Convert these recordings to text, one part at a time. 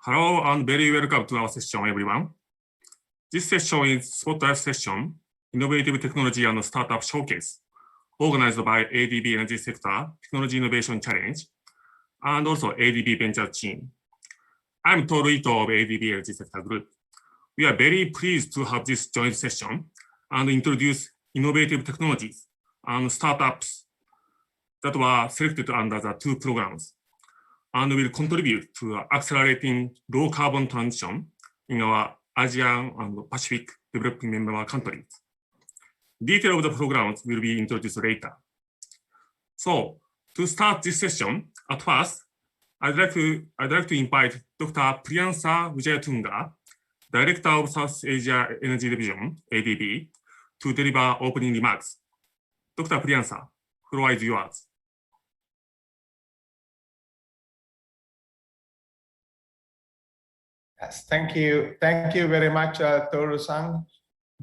Hello and very welcome to our session, everyone. This session is Spotlight Session, Innovative Technology and Startup Showcase, organized by ADB Energy Sector Technology Innovation Challenge, and also ADB Venture Team. I'm Toru Ito of ADB Energy Sector Group. We are very pleased to have this joint session and introduce innovative technologies and startups that were selected under the two programs, and will contribute to accelerating low carbon transition in our Asian and Pacific developing member countries. Detail of the programs will be introduced later. So to start this session, at first, I'd like to invite Dr. Priyansa Wijayatunga, Director of South Asia Energy Division, ADB, to deliver opening remarks. Dr. Priyansa, floor is yours. Yes, thank you. Thank you very much, Toru-san.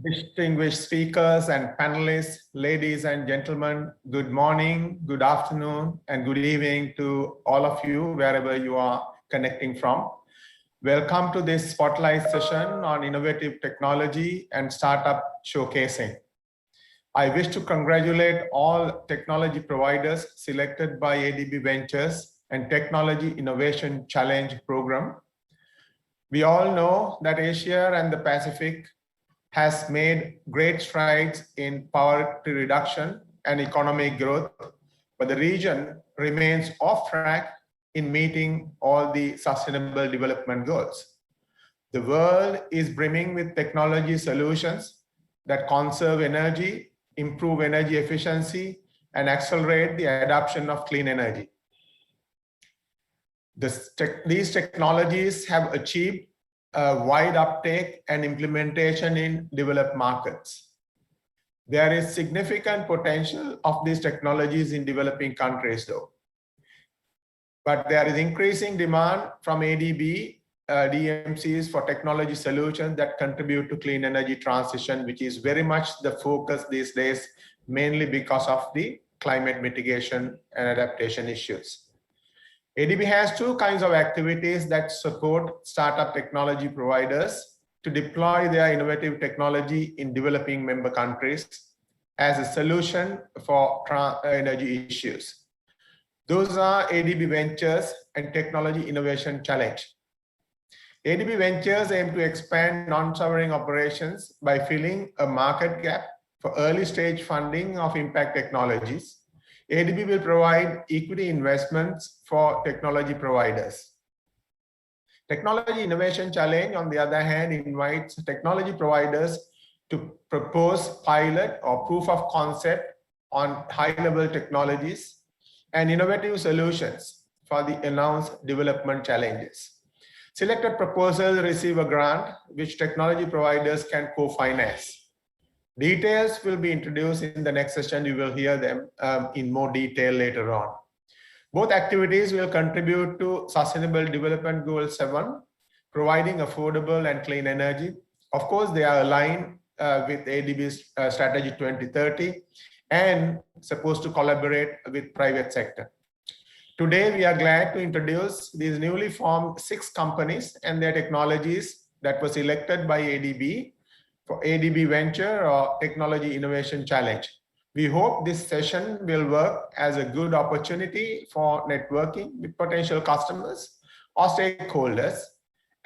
Distinguished speakers and panelists, ladies and gentlemen, good morning, good afternoon, and good evening to all of you, wherever you are connecting from. Welcome to this spotlight session on innovative technology and startup showcasing. I wish to congratulate all technology providers selected by ADB Ventures and Technology Innovation Challenge program. We all know that Asia and the Pacific has made great strides in poverty reduction and economic growth, but the region remains off track in meeting all the sustainable development goals. The world is brimming with technology solutions that conserve energy, improve energy efficiency, and accelerate the adoption of clean energy. These technologies have achieved a wide uptake and implementation in developed markets. There is significant potential of these technologies in developing countries though. But there is increasing demand from ADB, DMCs for technology solutions that contribute to clean energy transition, which is very much the focus these days, mainly because of the climate mitigation and adaptation issues. ADB has two kinds of activities that support startup technology providers to deploy their innovative technology in developing member countries as a solution for energy issues. Those are ADB Ventures and Technology Innovation Challenge. ADB Ventures aim to expand non-sovereign operations by filling a market gap for early stage funding of impact technologies. ADB will provide equity investments for technology providers. Technology Innovation Challenge, on the other hand, invites technology providers to propose pilot or proof of concept on high-level technologies and innovative solutions for the announced development challenges. Selected proposals receive a grant which technology providers can co-finance. Details will be introduced in the next session. You will hear them in more detail later on. Both activities will contribute to Sustainable Development Goal 7, providing affordable and clean energy. Of course, they are aligned with ADB's Strategy 2030 and supposed to collaborate with private sector. Today, we are glad to introduce these newly formed 6 companies and their technologies that were selected by ADB for ADB Venture or Technology Innovation Challenge. We hope this session will work as a good opportunity for networking with potential customers or stakeholders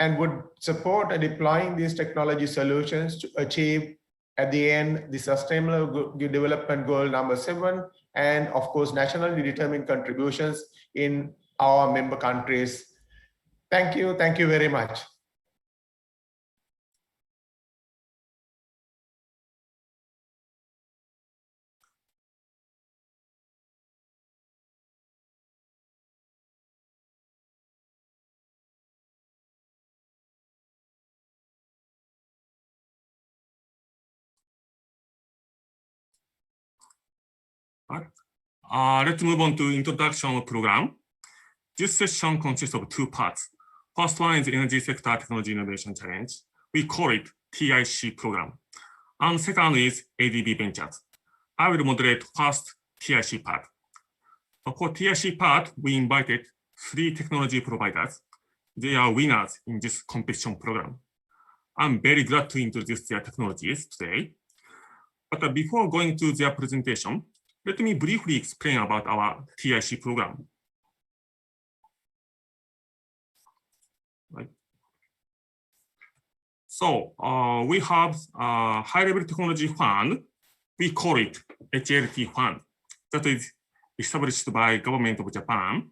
and would support deploying these technology solutions to achieve at the end the Sustainable Development Goal number 7 and of course nationally determined contributions in our member countries. Thank you very much. Let's move on to introduction of program. This session consists of 2 parts. First one is Energy Sector Technology Innovation Challenge. We call it TIC program. And second is ADB Ventures. I will moderate first TIC part. For TIC part, we invited 3 technology providers, they are winners in this competition program. I'm very glad to introduce their technologies today. But before going to their presentation, let me briefly explain about our TIC program. Right. So we have a high-level technology fund. We call it HLT fund. That is established by government of Japan,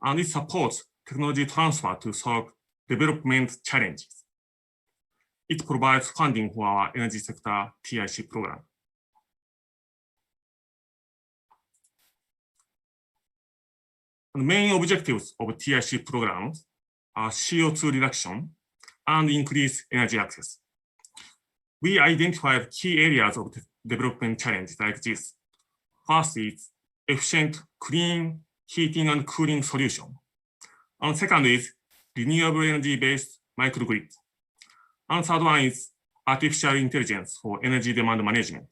and it supports technology transfer to solve development challenges. It provides funding for our energy sector TIC program. The main objectives of TIC programs are CO2 reduction and increased energy access. We identified key areas of development challenges like this. First is efficient, clean heating and cooling solution. And second is renewable energy-based microgrid. And third one is artificial intelligence for energy demand management.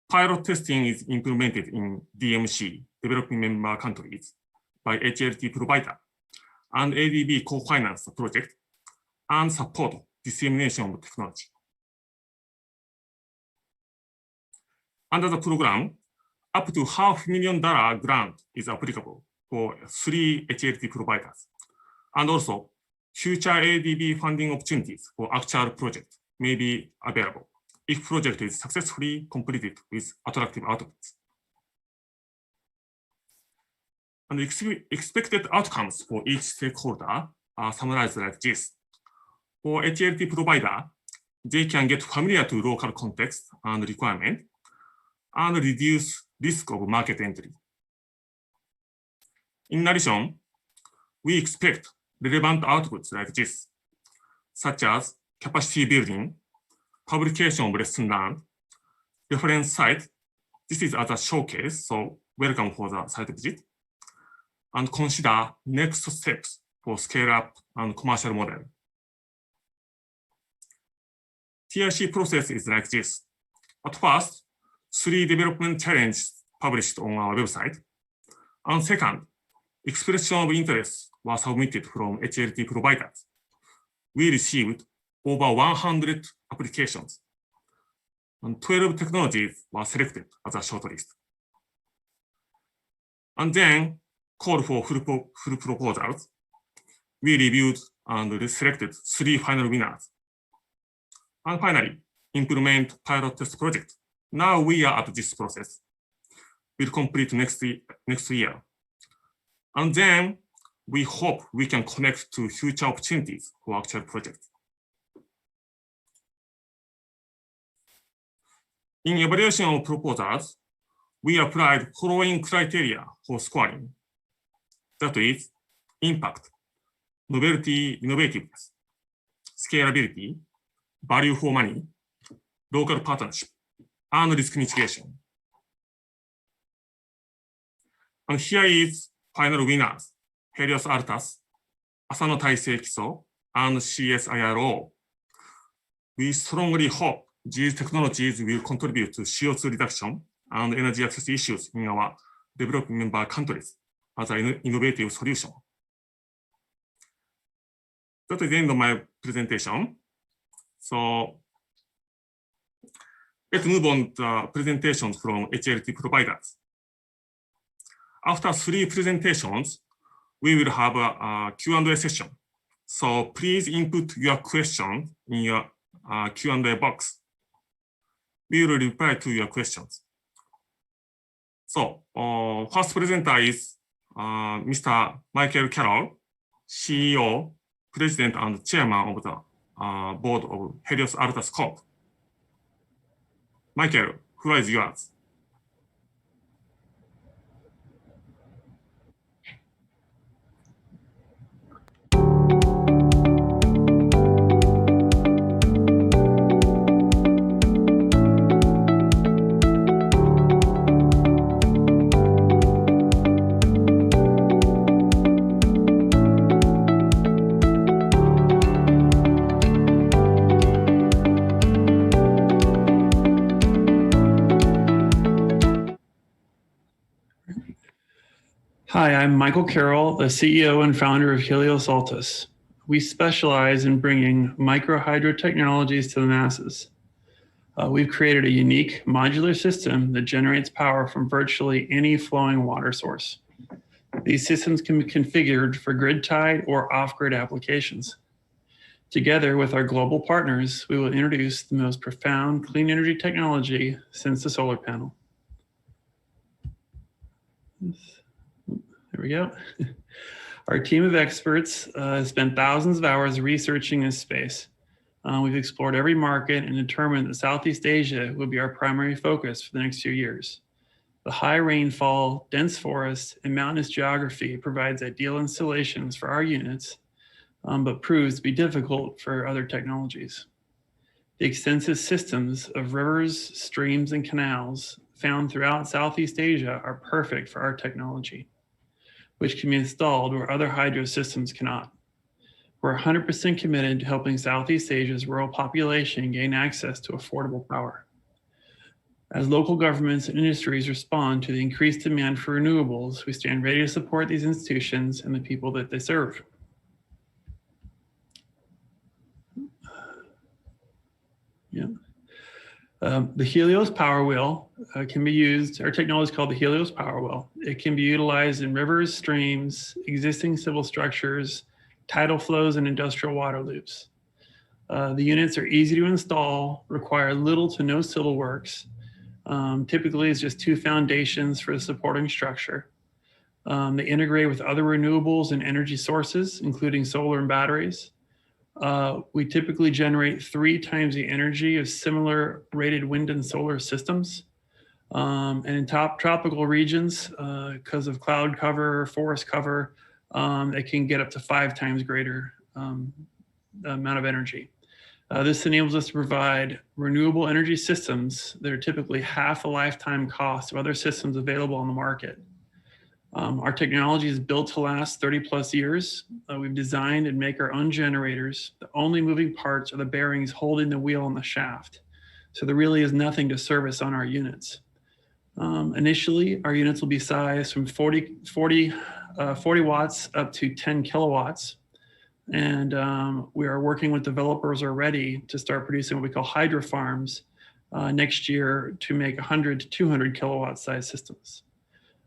Pilot testing is implemented in DMC, developing member countries, by HLT provider, and ADB co-finance the project and support dissemination of technology. Under the program, up to $500,000 grant is applicable for 3 HLT providers. And also, future ADB funding opportunities for actual projects may be available if project is successfully completed with attractive outcomes. And expected outcomes for each stakeholder are summarized like this. For HLT provider, they can get familiar to local context and requirement and reduce risk of market entry. In addition, we expect relevant outputs like this, such as capacity building, publication of lesson learned, reference site. This is as a showcase, so welcome for the site visit. And consider next steps for scale up and commercial model. TIC process is like this. At first, 3 development challenges published on our website. And second, expression of interest was submitted from HLT providers. We received over 100 applications, and 12 technologies were selected as a shortlist. And then called for full proposals. We reviewed and selected 3 final winners. And finally, implement pilot test project. Now we are at this process. We'll complete next year. And then we hope we can connect to future opportunities for actual projects. In evaluation of proposals, we applied following criteria for scoring. That is, impact, novelty, innovativeness, scalability, value for money, local partnership, and risk mitigation. And here is final winners, Helios Altus, Asano Taisei Kiso, and CSIRO. We strongly hope these technologies will contribute to CO2 reduction and energy access issues in our developing member countries as an innovative solution. That is the end of my presentation. So let's move on to presentations from HLT providers. After 3 presentations, we will have a Q&A session. So please input your question in your Q&A box. We will reply to your questions. So first presenter is Mr. Michael Carroll, CEO, President and Chairman of the Board of Helios Altus Corp. Michael, floor is yours. Hi, I'm Michael Carroll, the CEO and founder of Helios Altus. We specialize in bringing microhydro technologies to the masses. We've created a unique modular system that generates power from virtually any flowing water source. These systems can be configured for grid-tied or off-grid applications. Together with our global partners, we will introduce the most profound clean energy technology since the solar panel. There we go. Our team of experts has spent thousands of hours researching this space. We've explored every market and determined that Southeast Asia will be our primary focus for the next few years. The high rainfall, dense forest, and mountainous geography provides ideal installations for our units, but proves to be difficult for other technologies. The extensive systems of rivers, streams, and canals found throughout Southeast Asia are perfect for our technology, which can be installed where other hydro systems cannot. We're 100% committed to helping Southeast Asia's rural population gain access to affordable power. As local governments and industries respond to the increased demand for renewables, we stand ready to support these institutions and the people that they serve. The Helios Power Wheel can be used, our technology is called the Helios Power Wheel. It can be utilized in rivers, streams, existing civil structures, tidal flows, and industrial water loops. The units are easy to install, require little to no civil works. Typically, it's just two foundations for the supporting structure. They integrate with other renewables and energy sources, including solar and batteries. We typically generate 3 times the energy of similar rated wind and solar systems. And in tropical regions, because of cloud cover, forest cover, it can get up to 5 times greater amount of energy. This enables us to provide renewable energy systems that are typically half the lifetime cost of other systems available on the market. Our technology is built to last 30 plus years. We've designed and make our own generators. The only moving parts are the bearings holding the wheel and the shaft. So there really is nothing to service on our units. Initially, our units will be sized from 40 watts up to 10 kilowatts. And we are working with developers already to start producing what we call hydro farms next year to make 100 to 200 kilowatt size systems.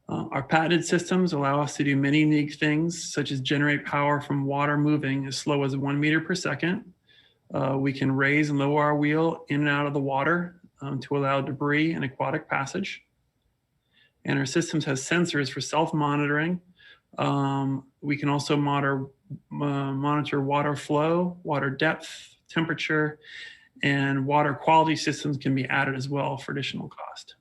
Our patented systems allow us to do many unique things, such as generate power from water moving as slow as 1 meter per second. We can raise and lower our wheel in and out of the water to allow debris and aquatic passage. And our systems have sensors for self-monitoring. We can also monitor water flow, water depth, temperature, and water quality systems can be added as well for additional cost.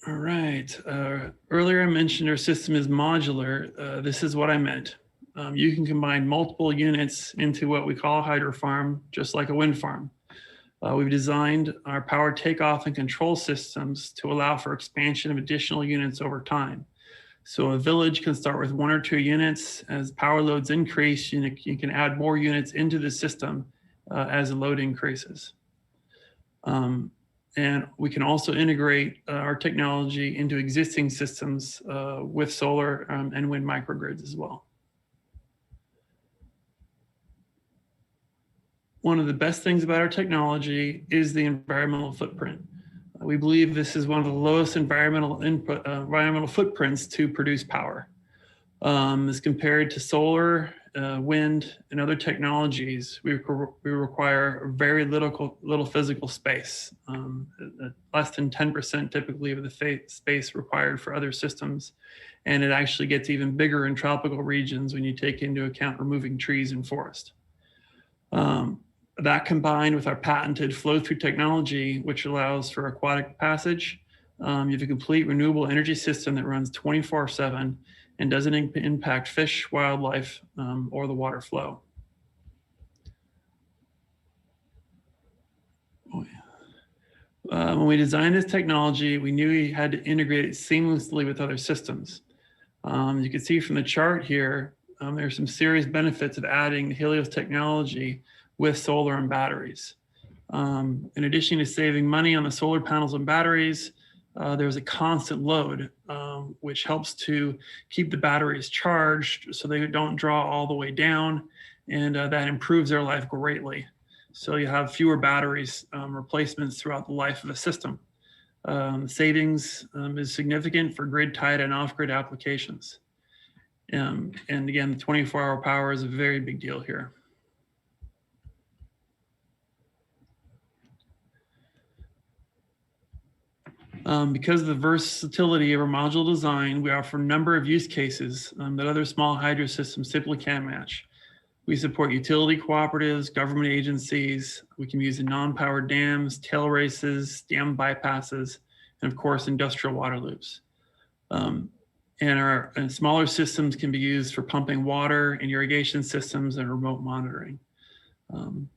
All right, earlier I mentioned our system is modular. This is what I meant. You can combine multiple units into what we call a hydro farm, just like a wind farm. We've designed our power takeoff and control systems to allow for expansion of additional units over time. So a village can start with 1 or 2 units. As power loads increase, you can add more units into the system as the load increases. And we can also integrate our technology into existing systems with solar and wind microgrids as well. One of the best things about our technology is the environmental footprint. We believe this is one of the lowest environmental footprints to produce power. As compared to solar, wind, and other technologies, we require very little physical space, less than 10% typically of the space required for other systems. And it actually gets even bigger in tropical regions when you take into account removing trees and forest. That combined with our patented flow-through technology, which allows for aquatic passage, you have a complete renewable energy system that runs 24/7 and doesn't impact fish, wildlife, or the water flow. When we designed this technology, we knew we had to integrate it seamlessly with other systems. You can see from the chart here, there's some serious benefits of adding the Helios technology with solar and batteries. In addition to saving money on the solar panels and batteries, there's a constant load, which helps to keep the batteries charged so they don't draw all the way down, and that improves their life greatly. So you have fewer batteries replacements throughout the life of a system. Savings is significant for grid-tied and off-grid applications. And again, the 24-hour power is a very big deal here. Because of the versatility of our module design, we offer a number of use cases that other small hydro systems simply can't match. We support utility cooperatives, government agencies. We can use in non-powered dams, tail races, dam bypasses, and of course, industrial water loops. And smaller systems can be used for pumping water and irrigation systems and remote monitoring. And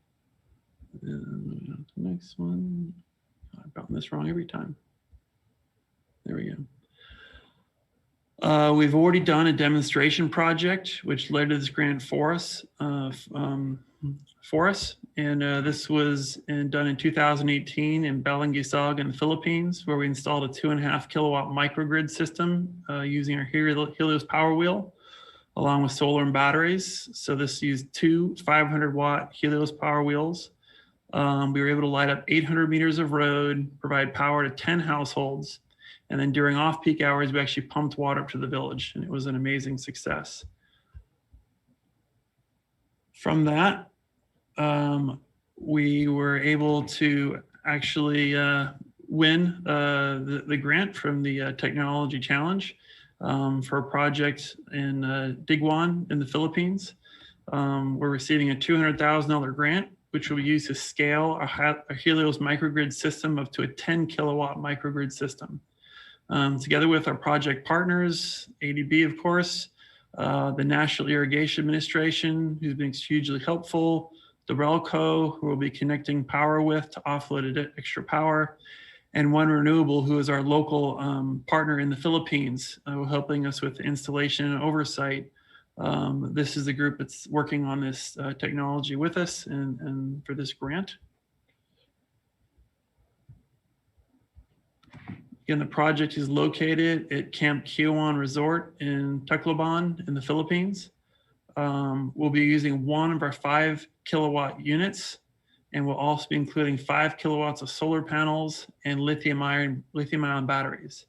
moving on to the next one. I've gotten this wrong every time. There we go. We've already done a demonstration project, which led to this grant for us. And this was done in 2018 in Balangisag in the Philippines, where we installed a 2.5 kilowatt microgrid system using our Helios Power Wheel, along with solar and batteries. So this used two 500-watt Helios Power Wheels. We were able to light up 800 meters of road, provide power to 10 households. And then during off-peak hours, we actually pumped water up to the village, and it was an amazing success. From that, we were able to actually win the grant from the Technology Challenge for a project in Diguan in the Philippines. We're receiving a $200,000 grant, which will be used to scale our Helios microgrid system up to a 10 kilowatt microgrid system. Together with our project partners, ADB, of course, the National Irrigation Administration, who's been hugely helpful, Dorelco, who will be connecting power with to offload extra power, and One Renewable, who is our local partner in the Philippines, helping us with installation and oversight. This is the group that's working on this technology with us and for this grant. Again, the project is located at Camp Kiawah Resort in Tacloban in the Philippines. We'll be using one of our 5 kilowatt units, and we'll also be including 5 kilowatts of solar panels and lithium-ion batteries.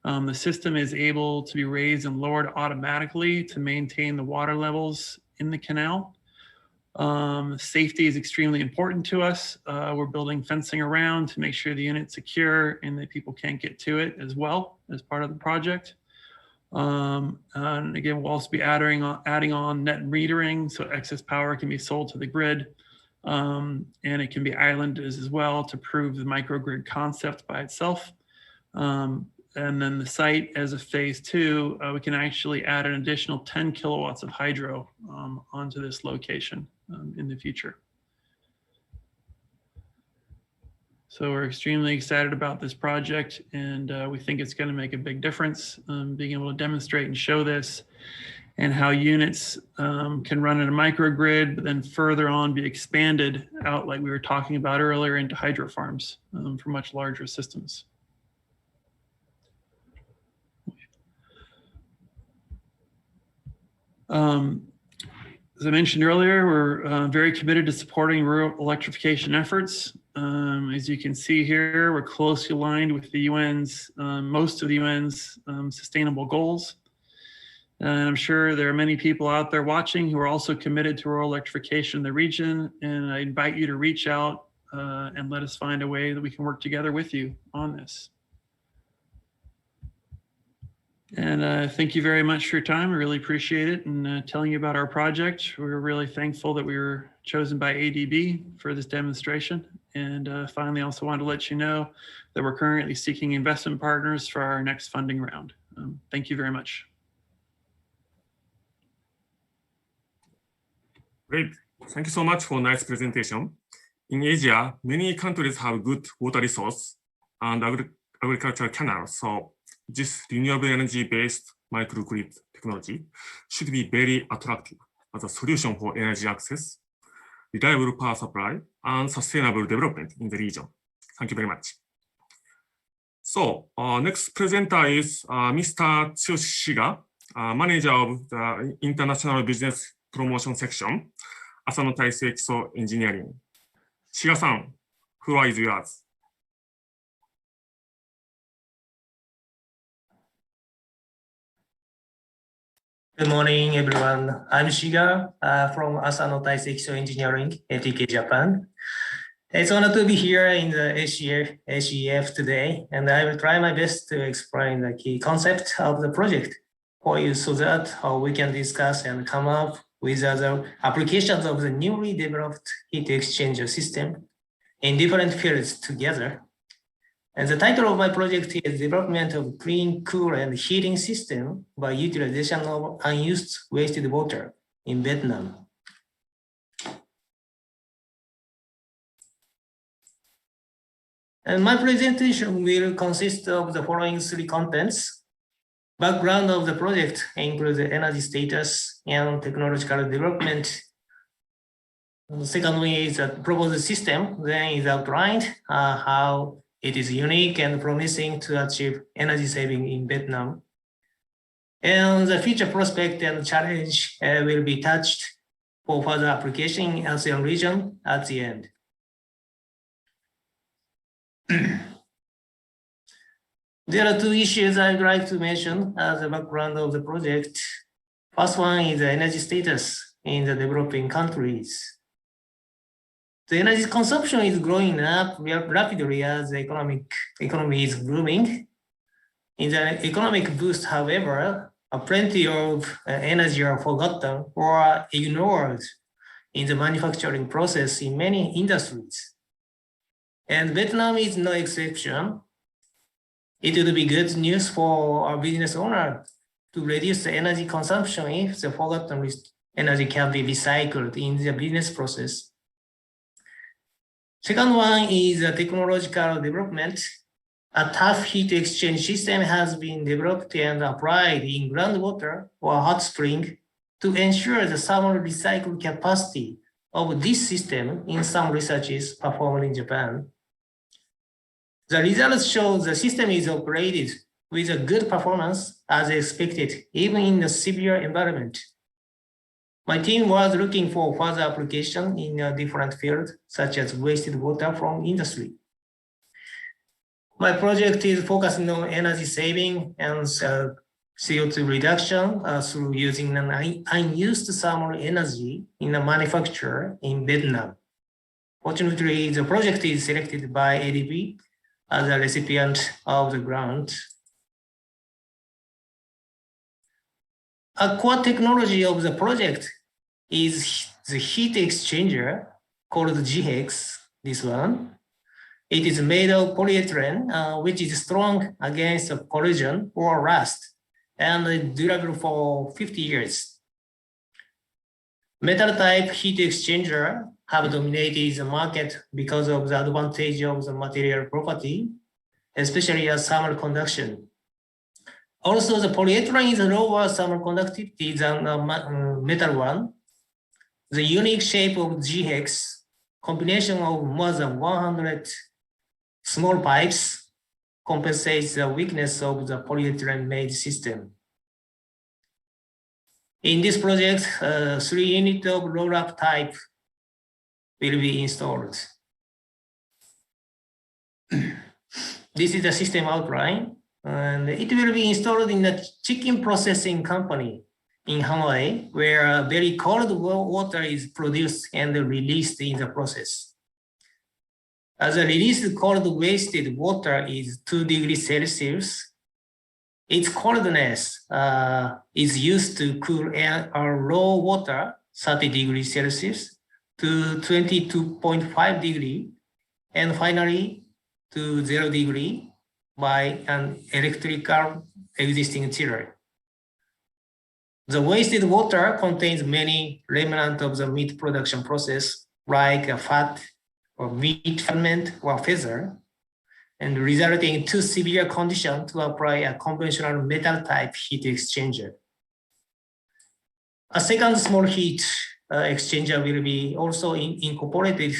The system is able to be raised and lowered automatically to maintain the water levels in the canal. Safety is extremely important to us. We're building fencing around to make sure the unit's secure and that people can't get to it as well as part of the project. And again, we'll also be adding on net metering so excess power can be sold to the grid. And it can be islanded as well to prove the microgrid concept by itself. And then the site as a phase 2, we can actually add an additional 10 kilowatts of hydro onto this location in the future. So we're extremely excited about this project, and we think it's going to make a big difference, being able to demonstrate and show this, and how units can run in a microgrid, but then further on be expanded out, like we were talking about earlier, into hydro farms for much larger systems. As I mentioned earlier, we're very committed to supporting rural electrification efforts. As you can see here, we're closely aligned with the UN's, most of the UN's sustainable goals. And I'm sure there are many people out there watching who are also committed to rural electrification in the region. And I invite you to reach out and let us find a way that we can work together with you on this. And thank you very much for your time. I really appreciate it, and telling you about our project. We're really thankful that we were chosen by ADB for this demonstration. And finally, I also wanted to let you know that we're currently seeking investment partners for our next funding round. Thank you very much. Great. Thank you so much for a nice presentation. In Asia, many countries have good water resource and agricultural canals. So this renewable energy-based microgrid technology should be very attractive as a solution for energy access. reliable power supply, and sustainable development in the region. Thank you very much. So, next presenter is Mr. Tsuyoshi Shiga, manager of the International Business Promotion Section, Asano Taisei Kiso Engineering. Shiga-san, floor is yours. Good morning, everyone. I'm Shiga from Asano Taisei Kiso Engineering, ATK Japan. It's an honor to be here in the ACF today, and I will try my best to explain the key concept of the project for you so that we can discuss and come up with other applications of the newly developed heat exchanger system in different fields together. And the title of my project is Development of Clean, Cool, and Heating System by Utilization of Unused Wasted Water in Vietnam. And my presentation will consist of the following three contents. Background of the project includes the energy status and technological development. The second one is the proposed system, then is outlined how it is unique and promising to achieve energy saving in Vietnam. And the future prospect and challenge will be touched for further application in ASEAN region at the end. There are two issues I'd like to mention as a background of the project. First one is the energy status in the developing countries. The energy consumption is growing up rapidly as the economy is booming. In the economic boost, however, plenty of energy are forgotten or ignored in the manufacturing process in many industries. And Vietnam is no exception. It would be good news for our business owner to reduce the energy consumption if the forgotten energy can be recycled in the business process. Second one is the technological development. A tough heat exchange system has been developed and applied in groundwater or hot spring to ensure the thermal recycle capacity of this system in some researches performed in Japan. The results show the system is operated with a good performance as expected, even in a severe environment. My team was looking for further application in a different field, such as wasted water from industry. My project is focusing on energy saving and CO2 reduction through using an unused thermal energy in a manufacturer in Vietnam. Fortunately, the project is selected by ADB as a recipient of the grant. A core technology of the project is the heat exchanger called GHEX, this one. It is made of polyethylene, which is strong against corrosion or rust and durable for 50 years. Metal type heat exchanger have dominated the market because of the advantage of the material property, especially as thermal conduction. Also, the polyethylene is lower thermal conductivity than the metal one. The unique shape of GHEX, combination of more than 100 small pipes, compensates the weakness of the polyethylene-made system. In this project, 3 units of roll-up type will be installed. This is the system outline, and it will be installed in a chicken processing company in Hanoi, where very cold water is produced and released in the process. As the released cold wasted water is 2 degrees Celsius, its coldness is used to cool raw water 30 degrees Celsius to 22.5 degree, and finally to 0 degree by an electrical existing chiller. The wasted water contains many remnants of the meat production process, like a fat or meat ferment or feather, and resulting in too severe condition to apply a conventional metal type heat exchanger. A second small heat exchanger will be also incorporated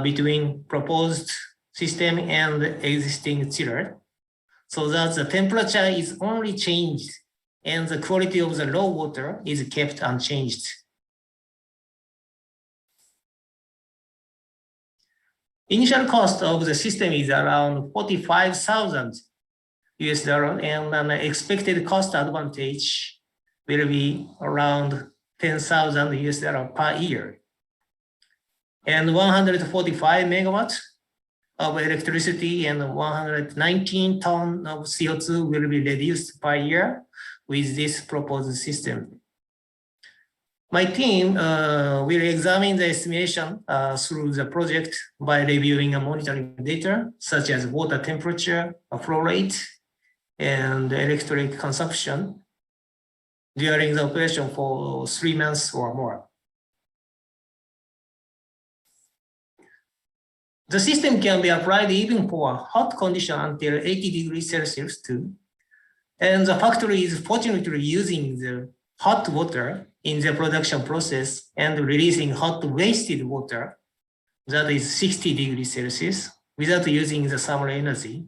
between proposed system and existing chiller, so that the temperature is only changed and the quality of the raw water is kept unchanged. Initial cost of the system is around $45,000 and an expected cost advantage will be around $10,000 per year. And 145 megawatts of electricity and 119 tons of CO2 will be reduced per year with this proposed system. My team will examine the estimation through the project by reviewing and monitoring data such as water temperature, flow rate, and electric consumption during the operation for 3 months or more. The system can be applied even for hot condition until 80 degrees Celsius too. And the factory is fortunately using the hot water in the production process and releasing hot wasted water that is 60 degrees Celsius without using the thermal energy.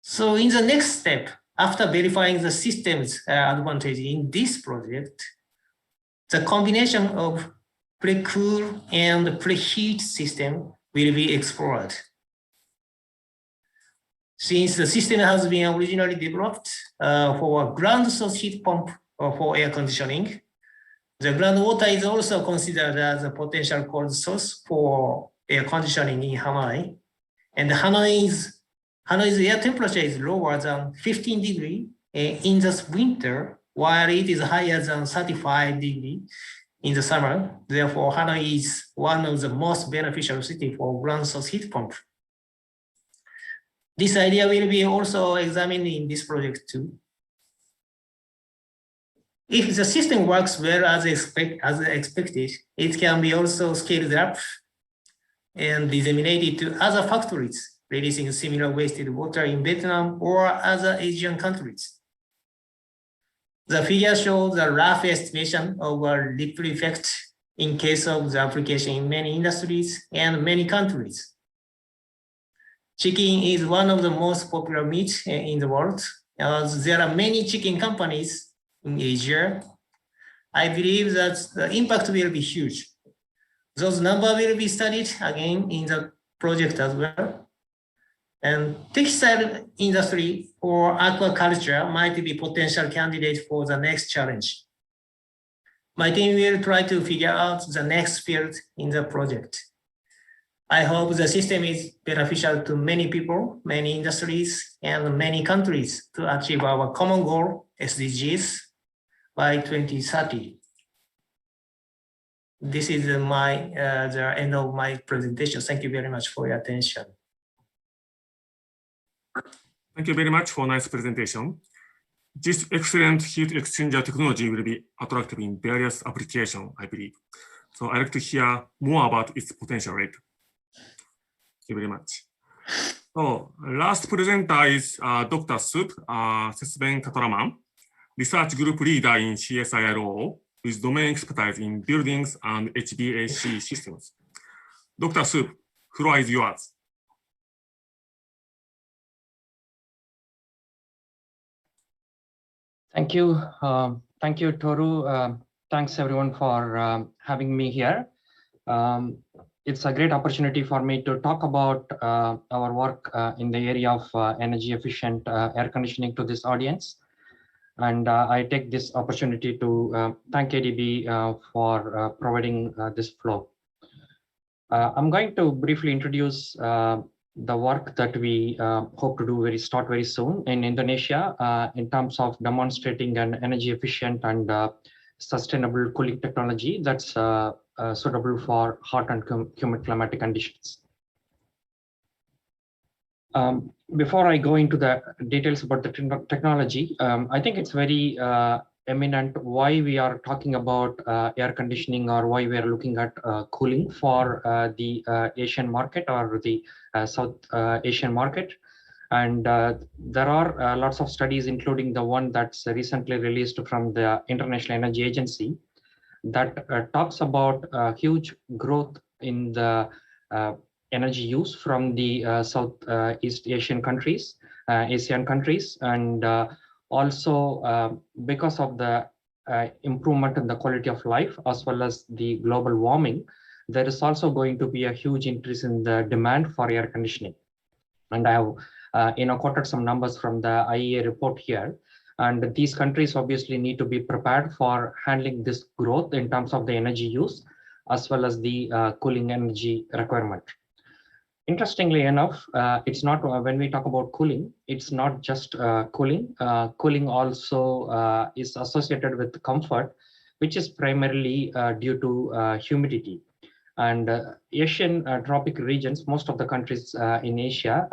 So in the next step, after verifying the system's advantage in this project, the combination of pre-cool and preheat system will be explored. Since the system has been originally developed for a ground source heat pump for air conditioning, the groundwater is also considered as a potential cold source for air conditioning in Hanoi. And Hanoi's air temperature is lower than 15 degrees in the winter, while it is higher than 35 degrees in the summer. Therefore, Hanoi is one of the most beneficial cities for ground source heat pump. This idea will be also examined in this project too. If the system works well as expected, it can be also scaled up and disseminated to other factories, releasing similar wasted water in Vietnam or other Asian countries. The figure shows a rough estimation of a ripple effect in case of the application in many industries and many countries. Chicken is one of the most popular meats in the world, as there are many chicken companies in Asia. I believe that the impact will be huge. Those numbers will be studied again in the project as well. And textile industry or aquaculture might be potential candidates for the next challenge. My team will try to figure out the next field in the project. I hope the system is beneficial to many people, many industries, and many countries to achieve our common goal, SDGs, by 2030. This is the end of my presentation. Thank you very much for your attention. Thank you very much for a nice presentation. This excellent heat exchanger technology will be attractive in various applications, I believe. So I'd like to hear more about its potential rate. Thank you very much. So last presenter is Dr. Sup, Sesben Kataraman, research group leader in CSIRO with domain expertise in buildings and HVAC systems. Dr. Sup, floor is yours. Thank you. Thank you, Toru. Thanks everyone for having me here. It's a great opportunity for me to talk about our work in the area of energy efficient air conditioning to this audience. And I take this opportunity to thank ADB for providing this flow. I'm going to briefly introduce the work that we hope to start very soon in Indonesia in terms of demonstrating an energy efficient and sustainable cooling technology that's suitable for hot and humid climatic conditions. Before I go into the details about the technology, I think it's very eminent why we are talking about air conditioning or why we are looking at cooling for the Asian market or the South Asian market. And there are lots of studies, including the one that's recently released from the International Energy Agency, that talks about huge growth in the energy use from the Southeast Asian countries, ASEAN countries, and also because of the improvement in the quality of life as well as the global warming, there is also going to be a huge increase in the demand for air conditioning. And I have quoted some numbers from the IEA report here. And these countries obviously need to be prepared for handling this growth in terms of the energy use as well as the cooling energy requirement. Interestingly enough, it's not when we talk about cooling, it's not just cooling. Cooling also is associated with comfort, which is primarily due to humidity. And Asian tropic regions, most of the countries in Asia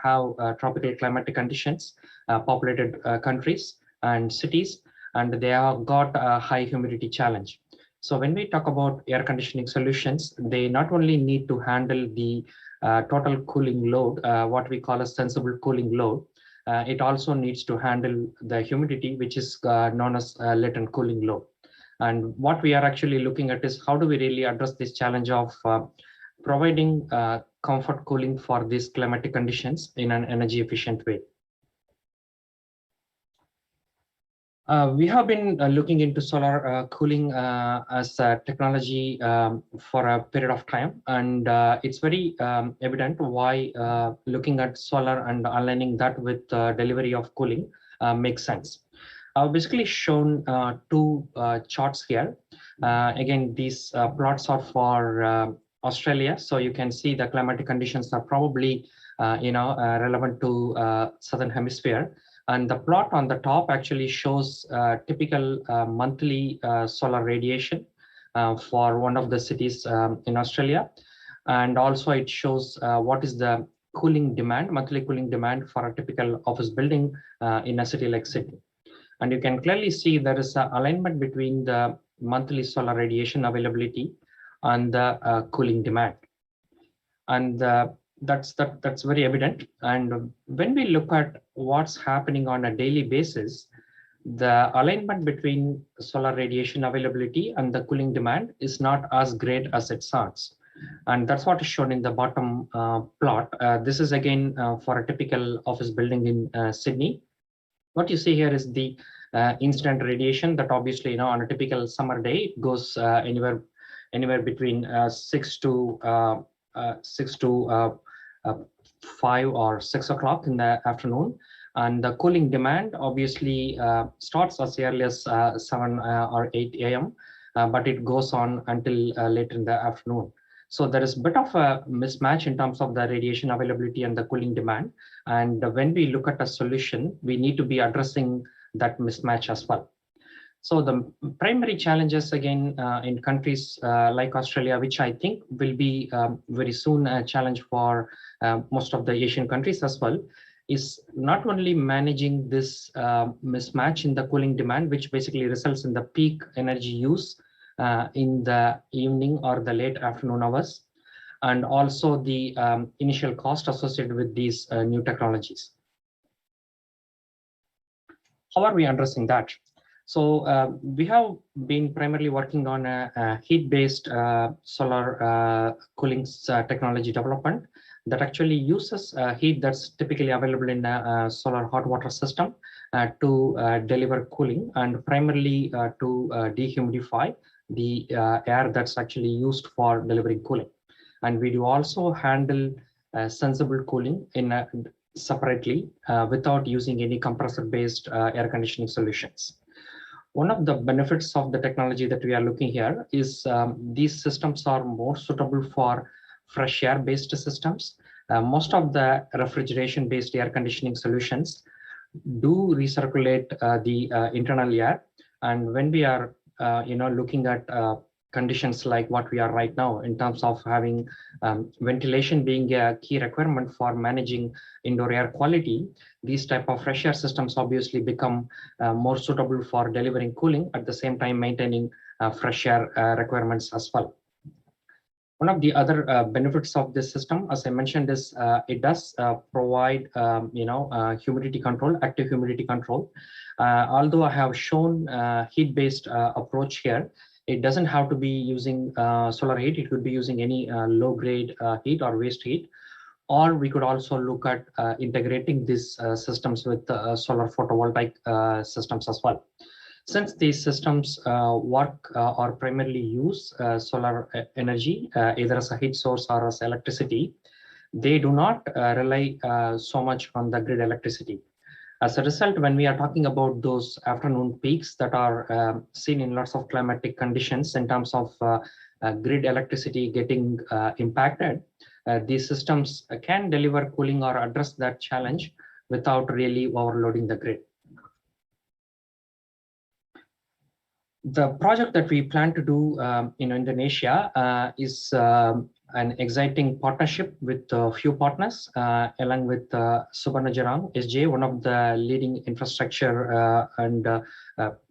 have tropical climatic conditions, populated countries and cities, and they have got a high humidity challenge. So when we talk about air conditioning solutions, they not only need to handle the total cooling load, what we call a sensible cooling load, it also needs to handle the humidity, which is known as latent cooling load. And what we are actually looking at is how do we really address this challenge of providing comfort cooling for these climatic conditions in an energy efficient way. We have been looking into solar cooling as a technology for a period of time, and it's very evident why looking at solar and aligning that with delivery of cooling makes sense. I've basically shown two charts here. Again, these plots are for Australia, so you can see the climatic conditions are probably relevant to Southern Hemisphere. And the plot on the top actually shows typical monthly solar radiation for one of the cities in Australia. And also it shows what is the cooling demand, monthly cooling demand for a typical office building in a city like Sydney. And you can clearly see there is an alignment between the monthly solar radiation availability and the cooling demand. And that's very evident. And when we look at what's happening on a daily basis, the alignment between solar radiation availability and the cooling demand is not as great as it sounds. And that's what is shown in the bottom plot. This is again for a typical office building in Sydney. What you see here is the instant radiation that obviously, on a typical summer day, it goes anywhere between 6 to 5 or 6 o'clock in the afternoon. And the cooling demand obviously starts as early as 7 or 8 a.m., but it goes on until later in the afternoon. So there is a bit of a mismatch in terms of the radiation availability and the cooling demand. And when we look at a solution, we need to be addressing that mismatch as well. So the primary challenges again in countries like Australia, which I think will be very soon a challenge for most of the Asian countries as well, is not only managing this mismatch in the cooling demand, which basically results in the peak energy use in the evening or the late afternoon hours, and also the initial cost associated with these new technologies. How are we addressing that? So we have been primarily working on a heat-based solar cooling technology development that actually uses heat that's typically available in a solar hot water system to deliver cooling, and primarily to dehumidify the air that's actually used for delivering cooling. And we do also handle sensible cooling in separately without using any compressor-based air conditioning solutions. One of the benefits of the technology that we are looking here is these systems are more suitable for fresh air-based systems. Most of the refrigeration-based air conditioning solutions do recirculate the internal air. And when we are looking at conditions like what we are right now in terms of having ventilation being a key requirement for managing indoor air quality, these type of fresh air systems obviously become more suitable for delivering cooling, at the same time maintaining fresh air requirements as well. One of the other benefits of this system, as I mentioned, is it does provide humidity control, active humidity control. Although I have shown heat-based approach here, It doesn't have to be using solar heat. It could be using any low-grade heat or waste heat. Or we could also look at integrating these systems with solar photovoltaic systems as well. Since these systems work or primarily use solar energy, either as a heat source or as electricity, they do not rely so much on the grid electricity. As a result, when we are talking about those afternoon peaks that are seen in lots of climatic conditions in terms of grid electricity getting impacted, these systems can deliver cooling or address that challenge without really overloading the grid. The project that we plan to do in Indonesia is an exciting partnership with a few partners, along with Subarnajarang SJ, one of the leading infrastructure and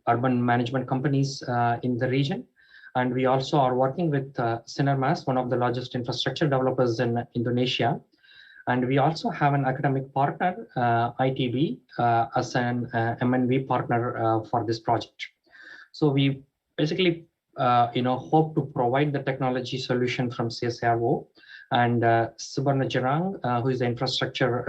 urban management companies in the region. And we also are working with Sinarmas, one of the largest infrastructure developers in Indonesia. And we also have an academic partner, ITB, as an MNV partner for this project. So we basically, hope to provide the technology solution from CSIRO, and Subarnajarang, who is the infrastructure,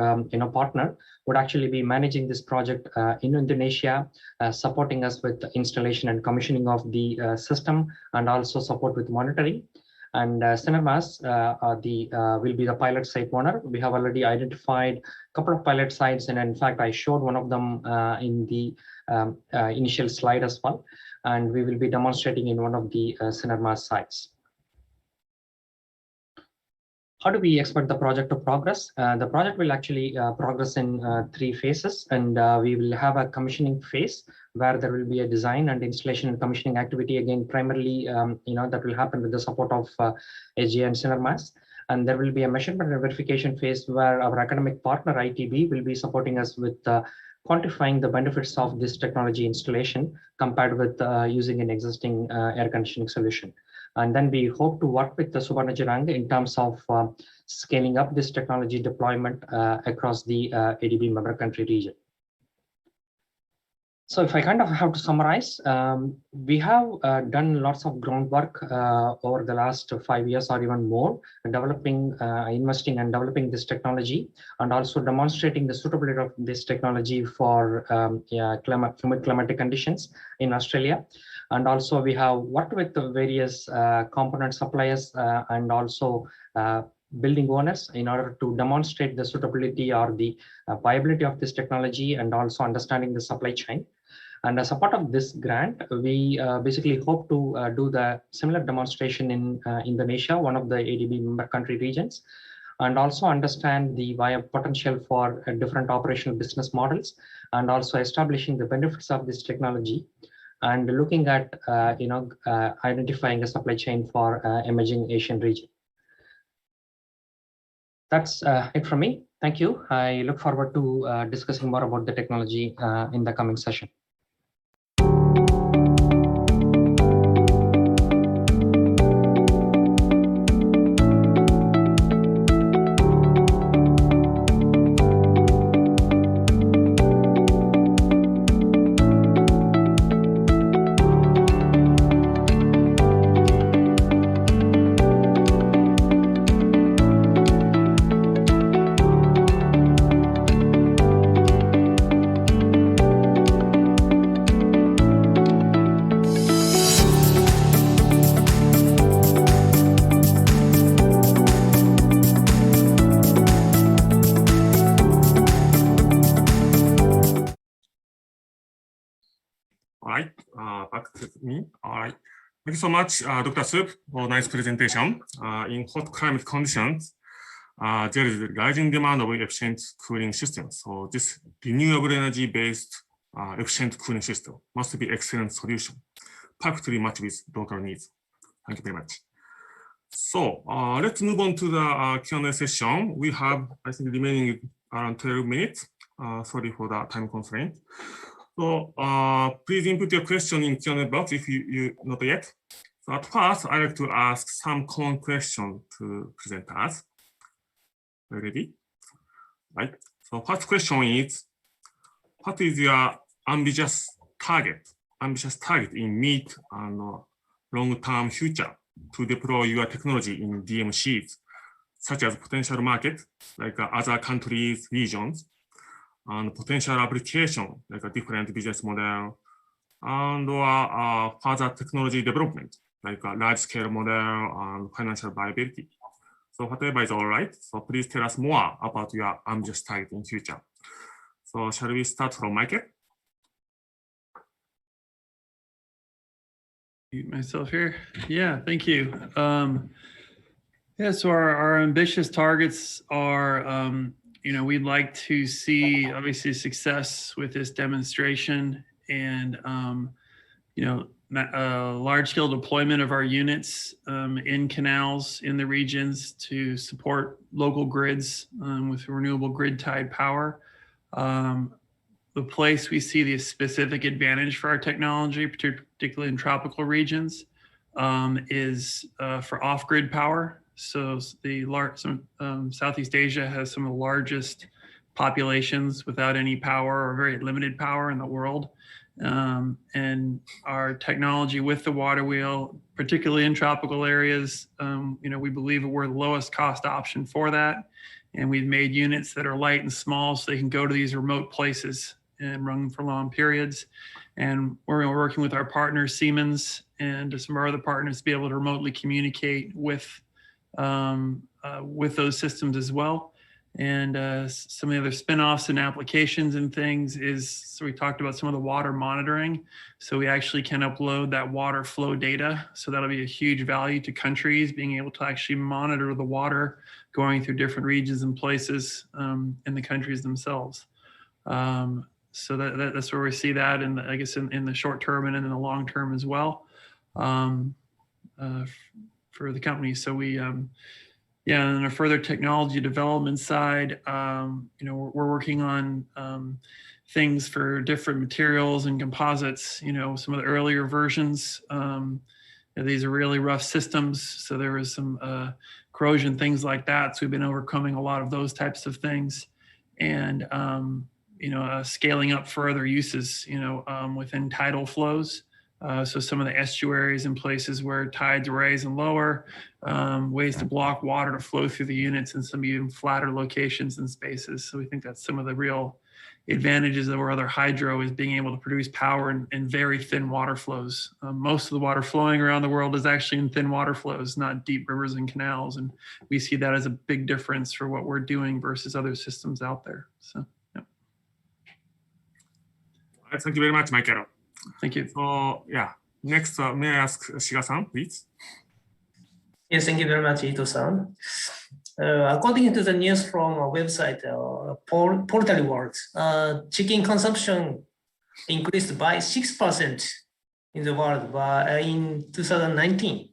partner, would actually be managing this project in Indonesia, supporting us with the installation and commissioning of the system, and also support with monitoring. And Sinarmas will be the pilot site owner. We have already identified a couple of pilot sites, and in fact, I showed one of them in the initial slide as well. And we will be demonstrating in one of the Sinarmas sites. How do we expect the project to progress? The project will actually progress in 3 phases, and we will have a commissioning phase where there will be a design and installation and commissioning activity. Again, primarily, that will happen with the support of SJ and Sinarmas. And there will be a measurement and verification phase where our academic partner ITB will be supporting us with quantifying the benefits of this technology installation compared with using an existing air conditioning solution. And then we hope to work with the Subarnajarang in terms of scaling up this technology deployment across the ADB member country region. So if I kind of have to summarize, we have done lots of groundwork over the last 5 years or even more, developing, investing and developing this technology, and also demonstrating the suitability of this technology for humid climatic conditions in Australia. And also we have worked with the various component suppliers and also building owners in order to demonstrate the suitability or the viability of this technology, and also understanding the supply chain. And as a part of this grant, we basically hope to do the similar demonstration in Indonesia, one of the ADB member country regions, and also understand the potential for different operational business models, and also establishing the benefits of this technology, and looking at identifying a supply chain for emerging Asian region. That's it from me. Thank you. I look forward to discussing more about the technology in the coming session. Back to me. All right. Thank you so much, Dr. Soup, for a nice presentation. In hot climate conditions, there is a rising demand of efficient cooling systems. So this renewable energy-based efficient cooling system must be an excellent solution, perfectly matched with local needs. Thank you very much. So let's move on to the Q&A session. We have, I think, remaining around 12 minutes. Sorry for the time constraint. So please input your question in Q&A box if you not yet. So at first, I like to ask some common questions to presenters. Are you ready? Right. So first question is, what is your ambitious target in meet and long-term future to deploy your technology in DMCs, such as potential market, like other countries, regions, and potential application, like a different business model, and or further technology development, like a large-scale model and financial viability. So whatever is all right. So please tell us more about your ambitious target in future. So shall we start from Michael? Mute myself here. Yeah, thank you. Yeah, so our ambitious targets are, we'd like to see obviously success with this demonstration and, large-scale deployment of our units in canals in the regions to support local grids with renewable grid-tied power. The place we see the specific advantage for our technology, particularly in tropical regions, is for off-grid power. So Southeast Asia has some of the largest populations without any power or very limited power in the world. And our technology with the water wheel, particularly in tropical areas, we believe we're the lowest cost option for that. And we've made units that are light and small so they can go to these remote places and run for long periods. And we're working with our partner Siemens and some of our other partners to be able to remotely communicate with those systems as well. And some of the other spin-offs and applications and things is, so we talked about some of the water monitoring. So we actually can upload that water flow data. So that'll be a huge value to countries, being able to actually monitor the water going through different regions and places in the countries themselves. So that's where we see that, and I guess in the short term and in the long term as well for the company. So we, and a further technology development side, we're working on things for different materials and composites. Some of the earlier versions, these are really rough systems, so there was some corrosion, things like that. So we've been overcoming a lot of those types of things, and scaling up further uses, within tidal flows. So some of the estuaries and places where tides rise and lower, ways to block water to flow through the units, and some even flatter locations and spaces. So we think that's some of the real advantages of our other hydro, is being able to produce power in very thin water flows. Most of the water flowing around the world is actually in thin water flows, not deep rivers and canals. And we see that as a big difference for what we're doing versus other systems out there. So, yeah. Thank you very much, Michael. Thank you. So, next, may I ask Shiga-san, please? Yes, thank you very much, Ito-san. According to the news from a website, Poultry World, chicken consumption increased by 6% in the world in 2019.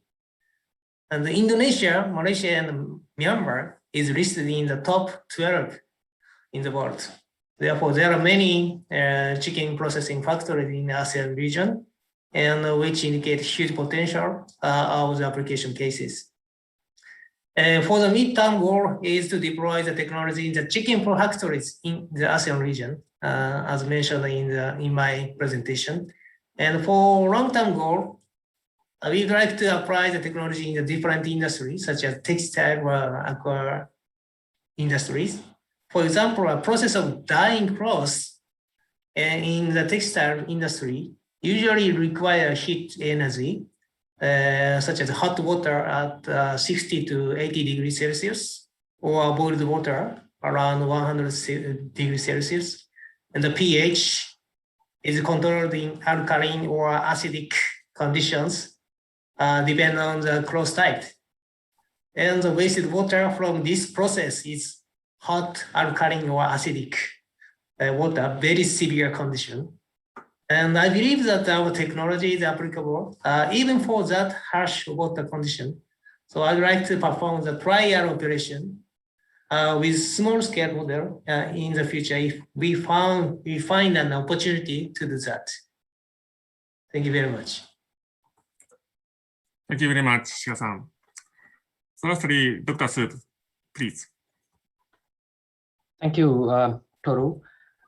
And Indonesia, Malaysia, and Myanmar is listed in the top 12 in the world. Therefore, there are many chicken processing factories in the ASEAN region, and which indicate huge potential of the application cases. For the midterm goal is to deploy the technology in the chicken factories in the ASEAN region, as mentioned in my presentation. And for long-term goal, we'd like to apply the technology in the different industries, such as textile or aqua industries. For example, a process of dyeing clothes in the textile industry usually require heat energy, such as hot water at 60 to 80 degrees Celsius, or boiled water around 100 degrees Celsius. And the pH is controlled in alkaline or acidic conditions, depending on the cloth type. And the wasted water from this process is hot, alkaline, or acidic water, very severe condition. And I believe that our technology is applicable even for that harsh water condition. So I'd like to perform the trial operation with small scale model in the future if we find an opportunity to do that. Thank you very much. Thank you very much, Shiga-san. So lastly, Dr. Sood, please. Thank you, Toru.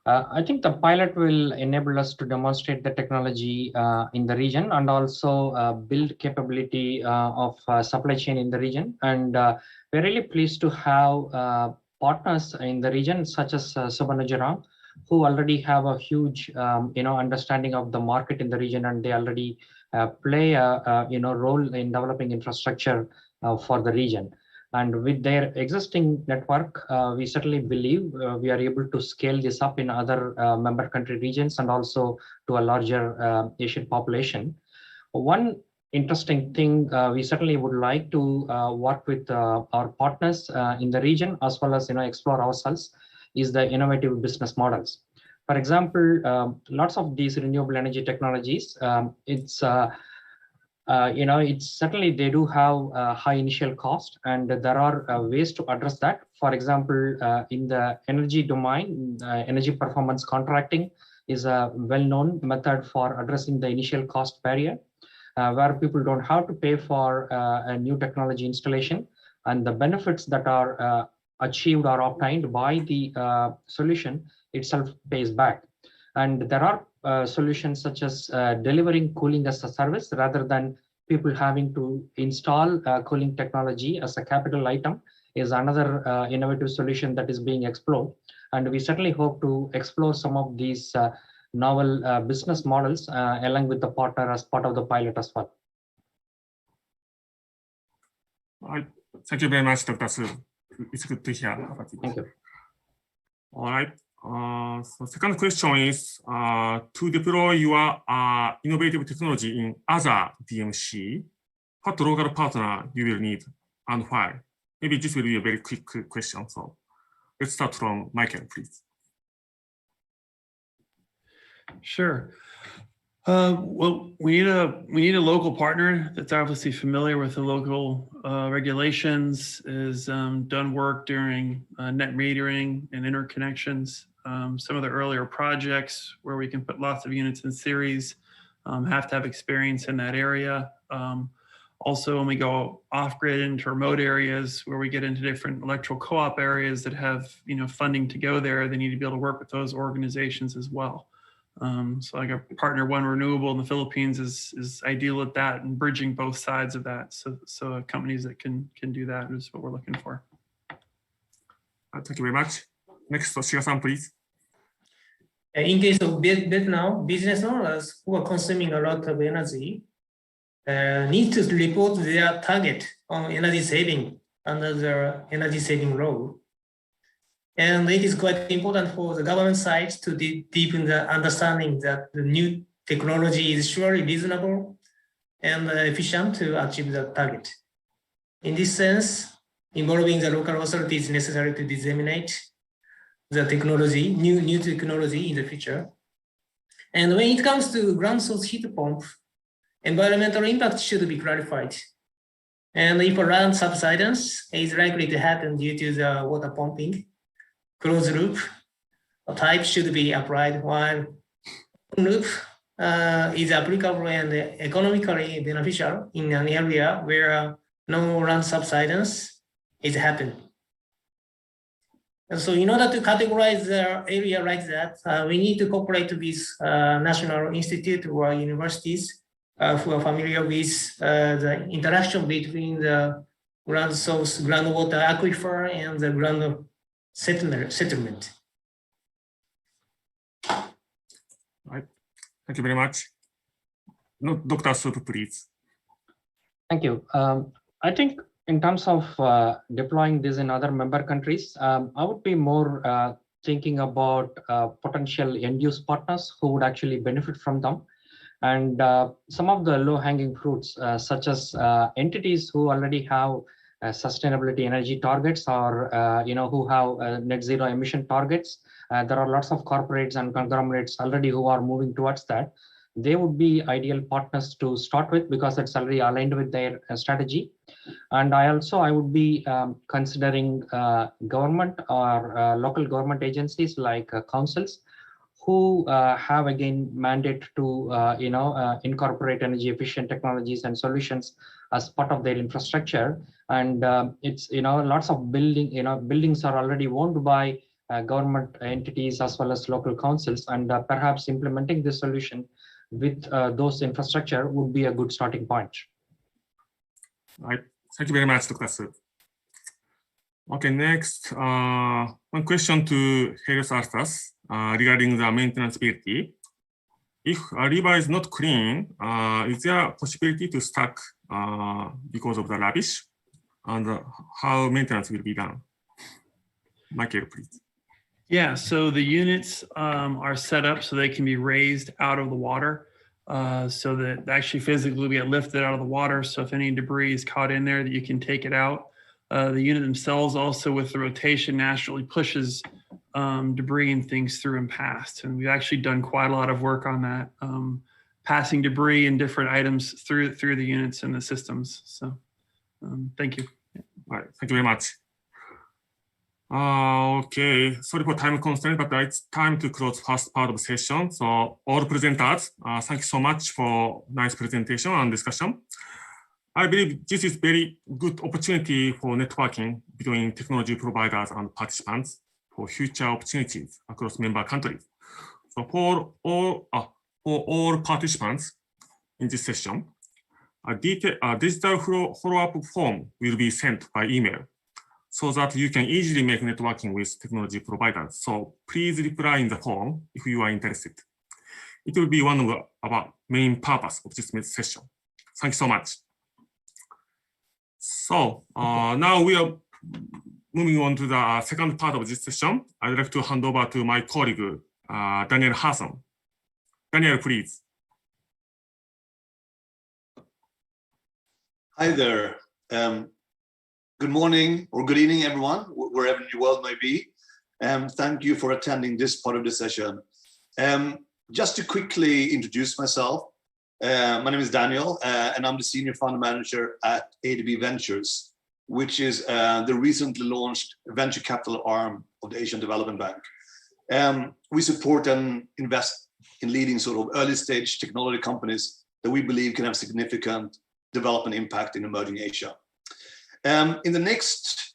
I think the pilot will enable us to demonstrate the technology in the region and also build capability of supply chain in the region. And we're really pleased to have partners in the region such as Subarnajaram, who already have a huge understanding of the market in the region, and they already play a role in developing infrastructure for the region. And with their existing network, we certainly believe we are able to scale this up in other member country regions and also to a larger Asian population. One interesting thing we certainly would like to work with our partners in the region, as well as explore ourselves, is the innovative business models. For example, lots of these renewable energy technologies, it's certainly they do have a high initial cost, and there are ways to address that. For example, in the energy domain, energy performance contracting is a well-known method for addressing the initial cost barrier, where people don't have to pay for a new technology installation, and the benefits that are achieved or obtained by the solution itself pays back. And there are solutions such as delivering cooling as a service rather than people having to install cooling technology as a capital item is another innovative solution that is being explored. And we certainly hope to explore some of these novel business models along with the partner as part of the pilot as well. Thank you very much, Dr. Su. It's good to hear about it. Thank you. All right. So second question is to deploy your innovative technology in other DMC, what local partner you will need and why? Maybe this will be a very quick question. So let's start from Michael, please. Sure. Well, we need a local partner that's obviously familiar with the local regulations, has done work during net metering and interconnections. Some of the earlier projects where we can put lots of units in series have to have experience in that area. Also, when we go off-grid into remote areas where we get into different electrical co-op areas that have funding to go there, they need to be able to work with those organizations as well. So like a Partner One Renewable in the Philippines is ideal at that and bridging both sides of that. So companies that can do that is what we're looking for. Thank you very much. Next, Shiga-san, please. In case of Vietnam, business owners who are consuming a lot of energy need to report their target on energy saving under the energy saving law. And it is quite important for the government side to deepen the understanding that the new technology is surely reasonable and efficient to achieve the target. In this sense, involving the local authorities is necessary to disseminate the technology, new technology in the future. And when it comes to ground source heat pump, environmental impact should be clarified. And if a land subsidence is likely to happen due to the water pumping, closed loop type should be applied, while loop is applicable and economically beneficial in an area where no land subsidence is happening. And so in order to categorize the area like that, we need to cooperate with national institute or universities who are familiar with the interaction between the ground source, groundwater aquifer, and the ground settlement. Right. Thank you very much. No, Dr. Su, please. Thank you. I think in terms of deploying this in other member countries, I would be more thinking about potential end-use partners who would actually benefit from them. And some of the low-hanging fruits, such as entities who already have sustainability energy targets or who have net zero emission targets. There are lots of corporates and conglomerates already who are moving towards that. They would be ideal partners to start with because it's already aligned with their strategy. And I would be considering government or local government agencies like councils who have again mandate to incorporate energy efficient technologies and solutions as part of their infrastructure. And it's lots of buildings are already owned by government entities as well as local councils, and perhaps implementing this solution with those infrastructure would be a good starting point. Right. Thank you very much, Dr. Su. Okay, next, one question to Helios Arthas regarding the maintenanceability. If a river is not clean, is there a possibility to stuck because of the rubbish? And how maintenance will be done? Michael, please. Yeah, so the units are set up so they can be raised out of the water, so that they actually physically get lifted out of the water. So if any debris is caught in there, that you can take it out. The unit themselves also with the rotation naturally pushes debris and things through and past. And we've actually done quite a lot of work on that, passing debris and different items through the units and the systems. So thank you. All right, thank you very much. Okay, sorry for time constraint, but it's time to close first part of the session. So all presenters, thank you so much for nice presentation and discussion. I believe this is very good opportunity for networking between technology providers and participants for future opportunities across member countries. So for all participants in this session, a digital follow-up form will be sent by email so that you can easily make networking with technology providers. So please reply in the form if you are interested. It will be one of our main purpose of this session. Thank you so much. So now we are moving on to the second part of this session. I'd like to hand over to my colleague, Daniel Hassan. Daniel, please. Hi there. Good morning or good evening, everyone, wherever in the world may be. Thank you for attending this part of the session. Just to quickly introduce myself, my name is Daniel, and I'm the Senior Fund Manager at ADB Ventures, which is the recently launched venture capital arm of the Asian Development Bank. We support and invest in leading sort of early stage technology companies that we believe can have significant development impact in emerging Asia. In the next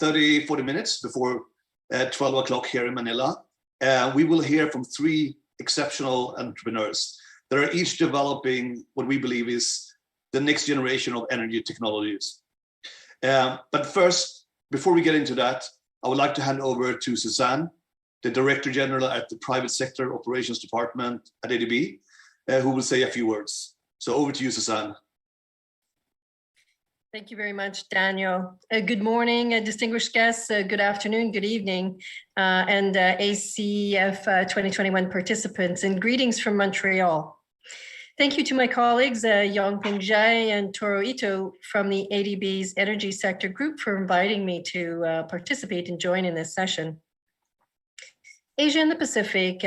30-40 minutes before 12 o'clock here in Manila, we will hear from 3 exceptional entrepreneurs that are each developing what we believe is the next generation of energy technologies. But first, before we get into that, I would like to hand over to Suzanne, the Director General at the Private Sector Operations Department at ADB, who will say a few words. So over to you, Suzanne. Thank you very much, Daniel. Good morning, distinguished guests. Good afternoon, good evening, and ACF 2021 participants, and greetings from Montreal. Thank you to my colleagues, Yongping Zhai and Toru Ito from the ADB's Energy Sector Group for inviting me to participate and join in this session. Asia and the Pacific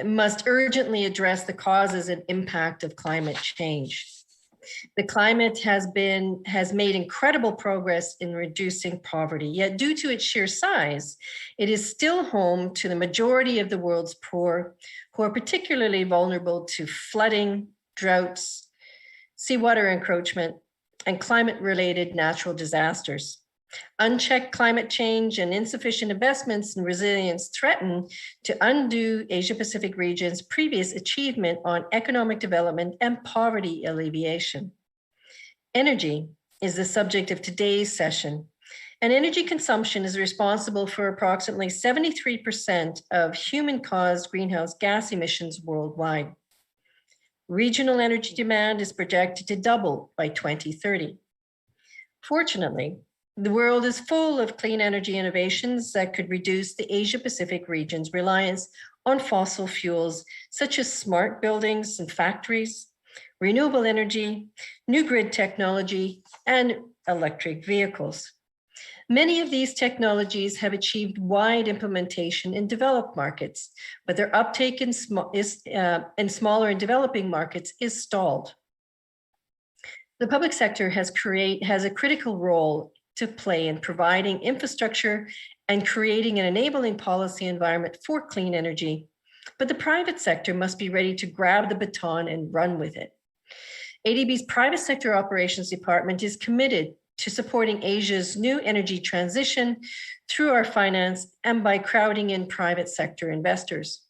must urgently address the causes and impact of climate change. The climate has made incredible progress in reducing poverty, yet due to its sheer size, it is still home to the majority of the world's poor, who are particularly vulnerable to flooding, droughts, seawater encroachment, and climate-related natural disasters. Unchecked climate change and insufficient investments in resilience threaten to undo Asia-Pacific region's previous achievement on economic development and poverty alleviation. Energy is the subject of today's session, and energy consumption is responsible for approximately 73% of human-caused greenhouse gas emissions worldwide. Regional energy demand is projected to double by 2030. Fortunately, the world is full of clean energy innovations that could reduce the Asia-Pacific region's reliance on fossil fuels, such as smart buildings and factories, renewable energy, new grid technology, and electric vehicles. Many of these technologies have achieved wide implementation in developed markets, but their uptake in smaller and developing markets is stalled. The public sector has a critical role to play in providing infrastructure and creating an enabling policy environment for clean energy, but the private sector must be ready to grab the baton and run with it. ADB's Private Sector Operations Department is committed to supporting Asia's new energy transition through our finance and by crowding in private sector investors.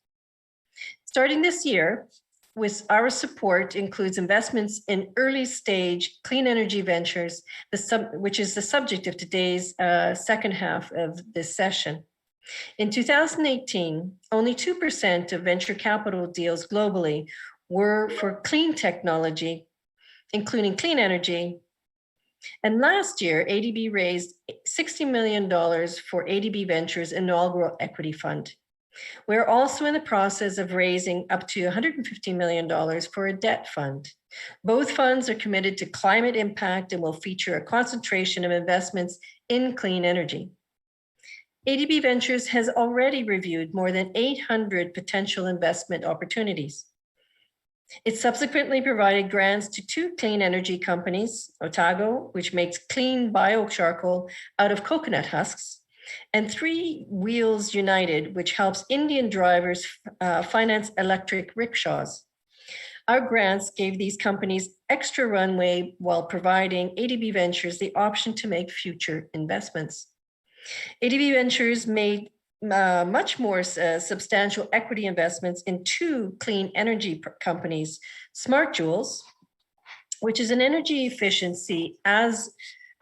Starting this year, with our support includes investments in early stage clean energy ventures, which is the subject of today's second half of this session. In 2018, only 2% of venture capital deals globally were for clean technology, including clean energy. And last year, ADB raised $60 million for ADB Ventures' inaugural equity fund. We're also in the process of raising up to $150 million for a debt fund. Both funds are committed to climate impact and will feature a concentration of investments in clean energy. ADB Ventures has already reviewed more than 800 potential investment opportunities. It subsequently provided grants to 2 clean energy companies, Otago, which makes clean biocharcoal out of coconut husks, and 3 Wheels United, which helps Indian drivers finance electric rickshaws. Our grants gave these companies extra runway while providing ADB Ventures the option to make future investments. ADB Ventures made much more substantial equity investments in 2 clean energy companies, Smart Joules, which is an energy efficiency as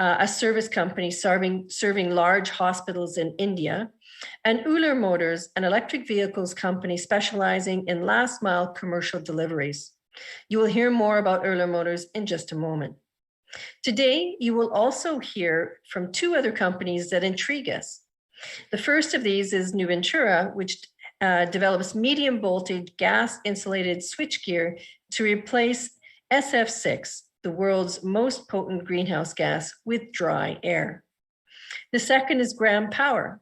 a service company serving large hospitals in India, and Euler Motors, an electric vehicles company specializing in last mile commercial deliveries. You will hear more about Euler Motors in just a moment. Today, you will also hear from 2 other companies that intrigue us. The first of these is Nuventura, which develops medium voltage gas insulated switchgear to replace SF6, the world's most potent greenhouse gas, with dry air. The second is Gram Power,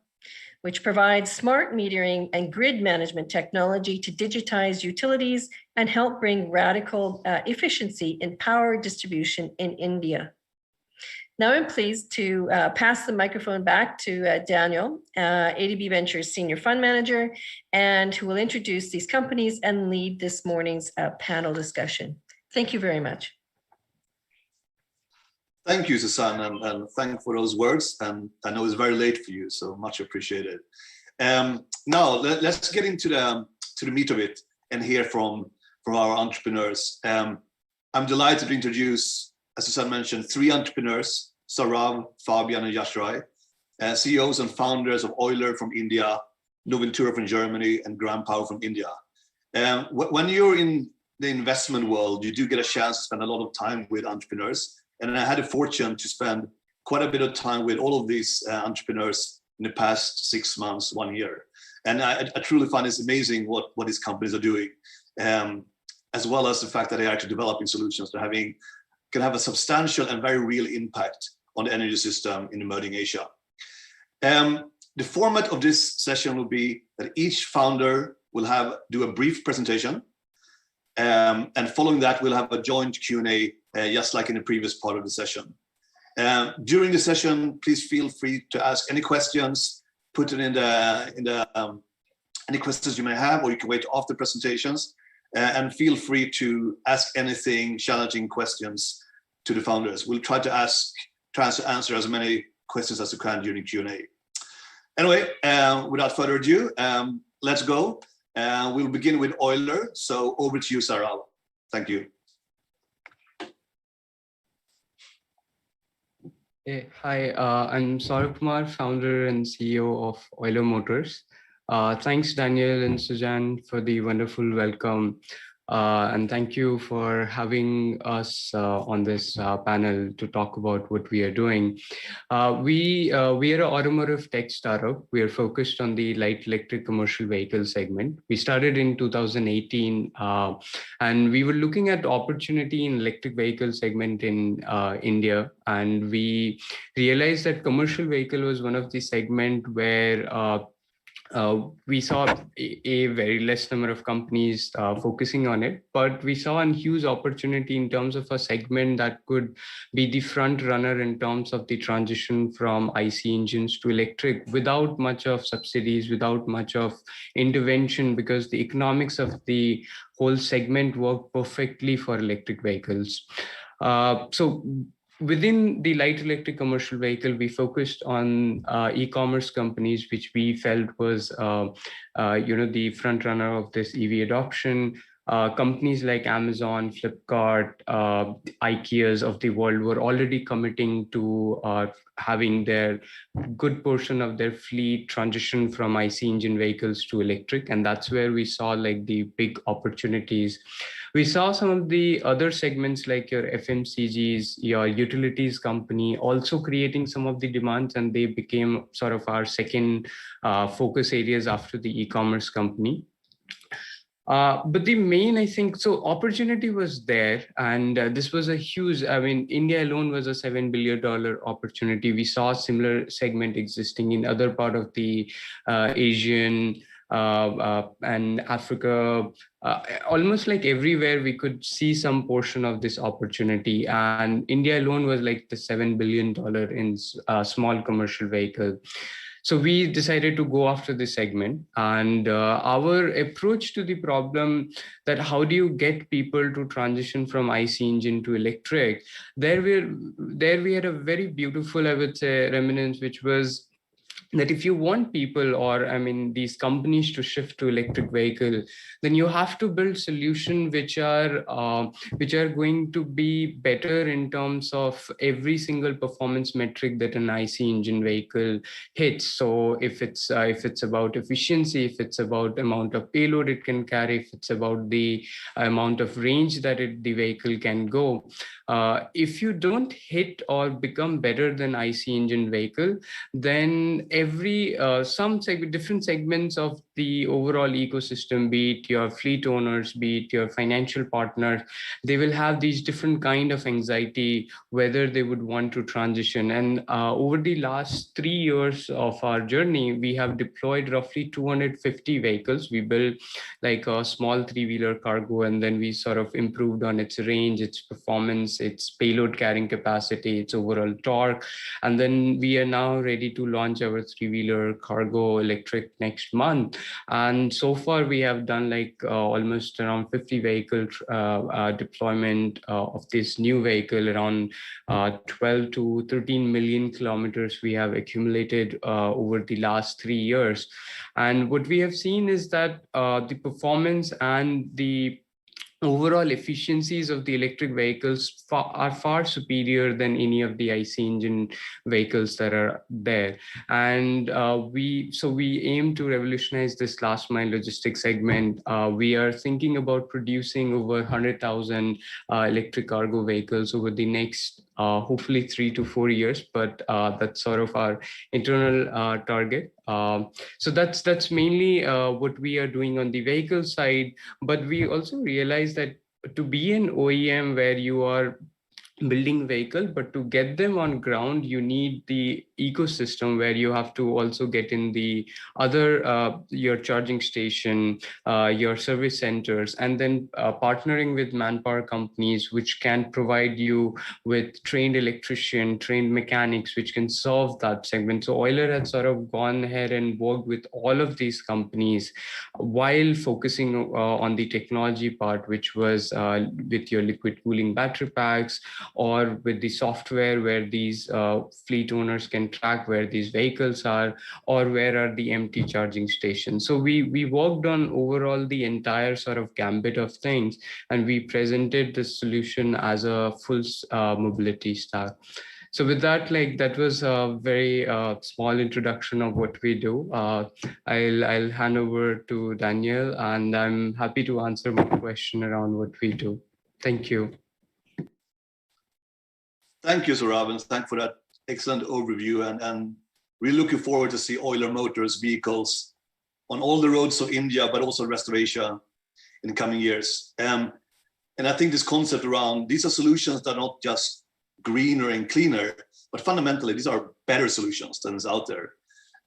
which provides smart metering and grid management technology to digitize utilities and help bring radical efficiency in power distribution in India. Now I'm pleased to pass the microphone back to Daniel, ADB Ventures Senior Fund Manager, and who will introduce these companies and lead this morning's panel discussion. Thank you very much. Thank you, Susanne, and thank you for those words. And I know it's very late for you, so much appreciated. Now let's get into the meat of it and hear from our entrepreneurs. I'm delighted to introduce, as Susanne mentioned, 3 entrepreneurs: Saurav, Fabian, and Yashrai, CEOs and founders of Euler from India, Nuventura from Germany, and Gram Power from India. When you're in the investment world, you do get a chance to spend a lot of time with entrepreneurs. And I had a fortune to spend quite a bit of time with all of these entrepreneurs in the past 6 months, 1 year. And I truly find it's amazing what these companies are doing, as well as the fact that they're actually developing solutions that can have a substantial and very real impact on the energy system in emerging Asia. The format of this session will be that each founder will do a brief presentation. And following that, we'll have a joint Q&A, just like in the previous part of the session. During the session, please feel free to ask any questions, put it in any questions you may have, or you can wait after presentations, and feel free to ask anything, challenging questions to the founders. We'll try to answer as many questions as we can during Q&A. Anyway, without further ado, let's go. We'll begin with Euler. So over to you, Saurav. Thank you. Hey, hi, I'm Saurav Kumar, founder and CEO of Euler Motors. Thanks, Daniel and Susanne, for the wonderful welcome. And thank you for having us on this panel to talk about what we are doing. We are an automotive tech startup. We are focused on the light electric commercial vehicle segment. We started in 2018, and we were looking at opportunity in electric vehicle segment in India. And we realized that commercial vehicle was one of the segment where we saw a very less number of companies focusing on it, but we saw a huge opportunity in terms of a segment that could be the front runner in terms of the transition from IC engines to electric without much of subsidies, without much of intervention, because the economics of the whole segment work perfectly for electric vehicles. So within the light electric commercial vehicle, we focused on e-commerce companies, which we felt was, the front runner of this EV adoption. Companies like Amazon, Flipkart, IKEAs of the world were already committing to having their good portion of their fleet transition from IC engine vehicles to electric. And that's where we saw like the big opportunities. We saw some of the other segments like your FMCGs, your utilities company also creating some of the demands, and they became sort of our second focus areas after the e-commerce company. But the main, I think, so opportunity was there, and this was a huge, I mean, India alone was a $7 billion opportunity. We saw a similar segment existing in other part of the Asian and Africa, almost like everywhere we could see some portion of this opportunity. And India alone was like the $7 billion in small commercial vehicle. So we decided to go after this segment, and our approach to the problem that how do you get people to transition from IC engine to electric, there we had a very beautiful, I would say, remnants, which was that if you want people, or I mean these companies, to shift to electric vehicle, then you have to build solutions which are going to be better in terms of every single performance metric that an IC engine vehicle hits. So if it's about efficiency, if it's about amount of payload it can carry, if it's about the amount of range that the vehicle can go, if you don't hit or become better than IC engine vehicle, then every different segments of the overall ecosystem, be it your fleet owners, be it your financial partners, they will have these different kind of anxiety whether they would want to transition. And over the last 3 years of our journey, we have deployed roughly 250 vehicles. We built like a small 3-wheeler cargo, and then we sort of improved on its range, its performance, its payload carrying capacity, its overall torque. And then we are now ready to launch our 3-wheeler cargo electric next month. And so far we have done like almost around 50 vehicle deployment of this new vehicle. Around 12 to 13 million kilometers we have accumulated over the last 3 years. And what we have seen is that the performance and the overall efficiencies of the electric vehicles are far superior than any of the IC engine vehicles that are there. And we aim to revolutionize this last mile logistics segment. We are thinking about producing over 100,000 electric cargo vehicles over the next hopefully 3 to 4 years, but that's sort of our internal target. So that's mainly what we are doing on the vehicle side. But we also realize that to be an OEM where you are building vehicle, but to get them on ground, you need the ecosystem where you have to also get in the other, your charging station, your service centers, and then partnering with manpower companies, which can provide you with trained electrician, trained mechanics, which can solve that segment. So Euler had sort of gone ahead and worked with all of these companies while focusing on the technology part, which was with your liquid cooling battery packs, or with the software where these fleet owners can track where these vehicles are, or where are the empty charging stations. So we worked on overall the entire sort of gambit of things, and we presented the solution as a full mobility stack. So with that, like that was a very small introduction of what we do. I'll hand over to Daniel, and I'm happy to answer more question around what we do. Thank you. Thank you, Saurabh, and thanks for that excellent overview. And we're looking forward to see Euler Motors vehicles on all the roads of India, but also the rest of Asia in the coming years. And I think this concept around these are solutions that are not just greener and cleaner, but fundamentally these are better solutions than is out there.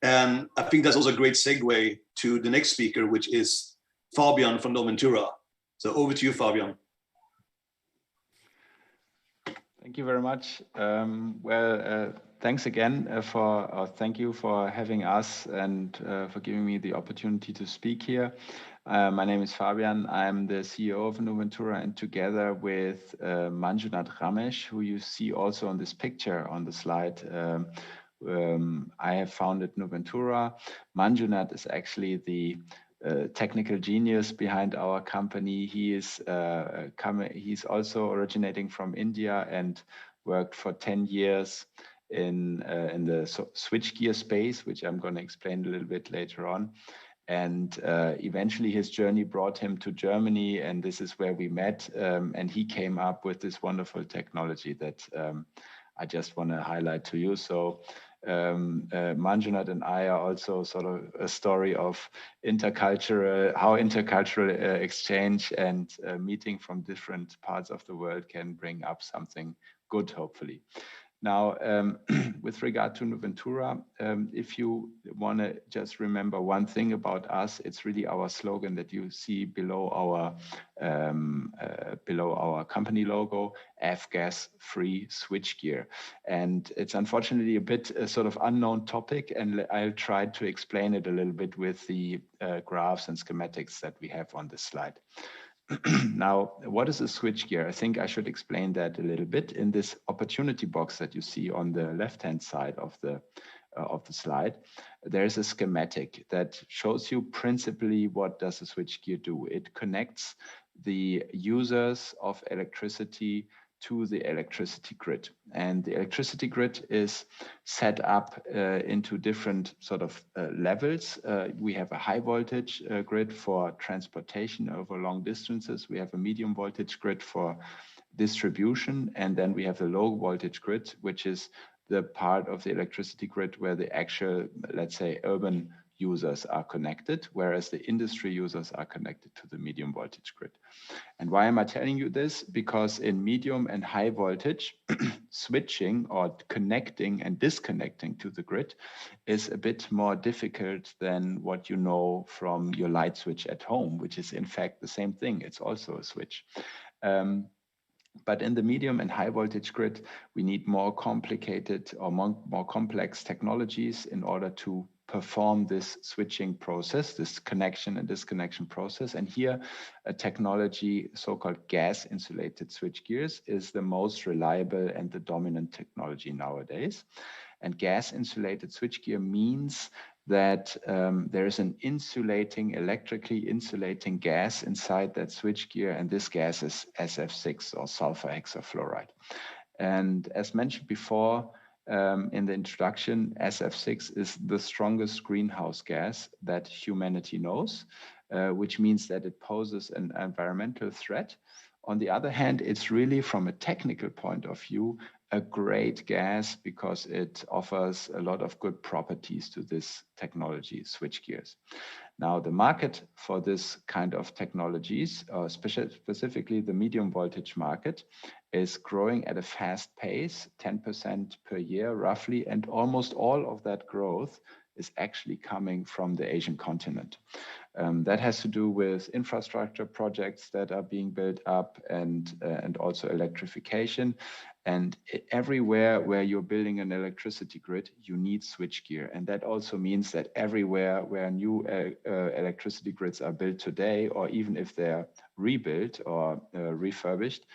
And I think that's also a great segue to the next speaker, which is Fabian from Noventura. So over to you, Fabian. Thank you very much. Thanks again thank you for having us and for giving me the opportunity to speak here. My name is Fabian. I'm the CEO of Nuventura, and together with Manjunath Ramesh, who you see also on this picture on the slide, I have founded Nuventura. Manjunath is actually the technical genius behind our company. He's also originating from India and worked for 10 years in the switchgear space, which I'm going to explain a little bit later on. And eventually his journey brought him to Germany, and this is where we met. And he came up with this wonderful technology that I just want to highlight to you. So Manjunath and I are also sort of a story of intercultural exchange and meeting from different parts of the world can bring up something good, hopefully. Now, with regard to Nuventura, if you want to just remember one thing about us, it's really our slogan that you see below our company logo: F-gas free switchgear. And it's unfortunately a bit sort of unknown topic, and I'll try to explain it a little bit with the graphs and schematics that we have on this slide. Now, what is a switchgear? I think I should explain that a little bit. In this opportunity box that you see on the left-hand side of the slide, there is a schematic that shows you principally what does a switchgear do. It connects the users of electricity to the electricity grid. And the electricity grid is set up into different sort of levels. We have a high voltage grid for transportation over long distances. We have a medium voltage grid for distribution. And then we have the low voltage grid, which is the part of the electricity grid where the actual, let's say, urban users are connected, whereas the industry users are connected to the medium voltage grid. And why am I telling you this? Because in medium and high voltage, switching or connecting and disconnecting to the grid is a bit more difficult than what you know from your light switch at home, which is in fact the same thing. It's also a switch. But in the medium and high voltage grid, we need more complicated or more complex technologies in order to perform this switching process, this connection and disconnection process. And here, a technology, so-called gas insulated switchgears, is the most reliable and the dominant technology nowadays. And gas insulated switchgear means that there is an electrically insulating gas inside that switchgear, and this gas is SF6 or sulfur hexafluoride. And as mentioned before in the introduction, SF6 is the strongest greenhouse gas that humanity knows, which means that it poses an environmental threat. On the other hand, it's really, from a technical point of view, a great gas because it offers a lot of good properties to this technology, switchgears. Now, the market for this kind of technologies, specifically the medium voltage market, is growing at a fast pace, 10% per year roughly, and almost all of that growth is actually coming from the Asian continent. That has to do with infrastructure projects that are being built up and also electrification. And everywhere where you're building an electricity grid, you need switchgear. And that also means that everywhere where new electricity grids are built today, or even if they're rebuilt or refurbished,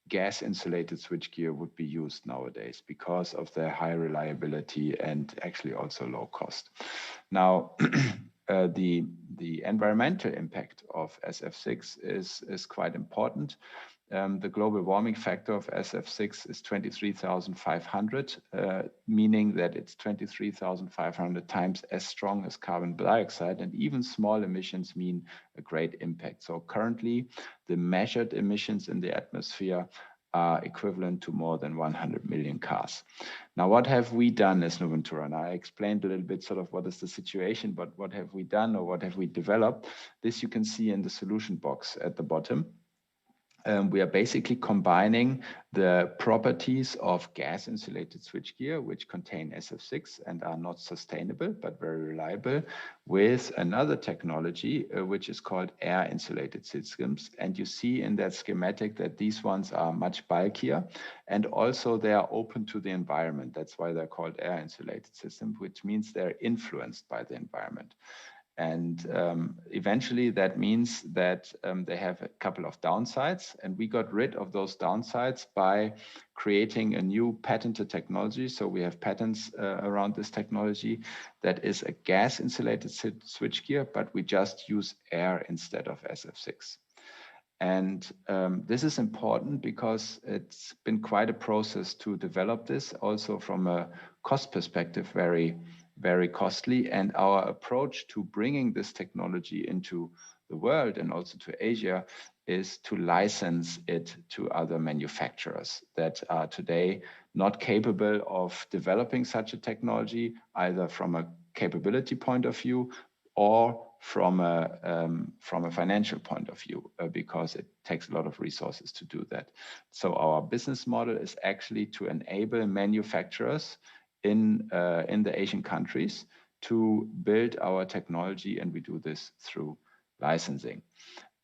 gas insulated switchgear would be used nowadays because of their high reliability and actually also low cost. Now, the environmental impact of SF6 is quite important. The global warming factor of SF6 is 23,500, meaning that it's 23,500 times as strong as carbon dioxide, and even small emissions mean a great impact. So currently, the measured emissions in the atmosphere are equivalent to more than 100 million cars. Now, what have we done as Nuventura? And I explained a little bit sort of what is the situation, but what have we done or what have we developed? This you can see in the solution box at the bottom. We are basically combining the properties of gas insulated switchgear, which contain SF6 and are not sustainable, but very reliable, with another technology, which is called air insulated systems. And you see in that schematic that these ones are much bulkier, and also they are open to the environment. That's why they're called air insulated systems, which means they're influenced by the environment. And eventually that means that they have a couple of downsides, and we got rid of those downsides by creating a new patented technology. So we have patents around this technology that is a gas insulated switchgear, but we just use air instead of SF6. And this is important because it's been quite a process to develop this, also from a cost perspective, very costly. And our approach to bringing this technology into the world and also to Asia is to license it to other manufacturers that are today not capable of developing such a technology, either from a capability point of view or from a financial point of view, because it takes a lot of resources to do that. So our business model is actually to enable manufacturers in the Asian countries to build our technology, and we do this through licensing.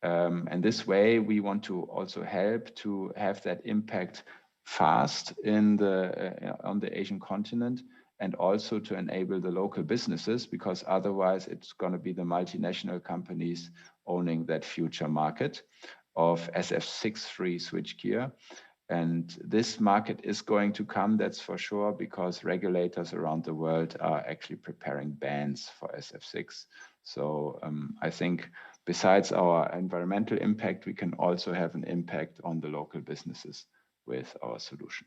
And this way, we want to also help to have that impact fast on the Asian continent, and also to enable the local businesses, because otherwise it's going to be the multinational companies owning that future market of SF6-free switchgear. And this market is going to come, that's for sure, because regulators around the world are actually preparing bans for SF6. So I think besides our environmental impact, we can also have an impact on the local businesses with our solution.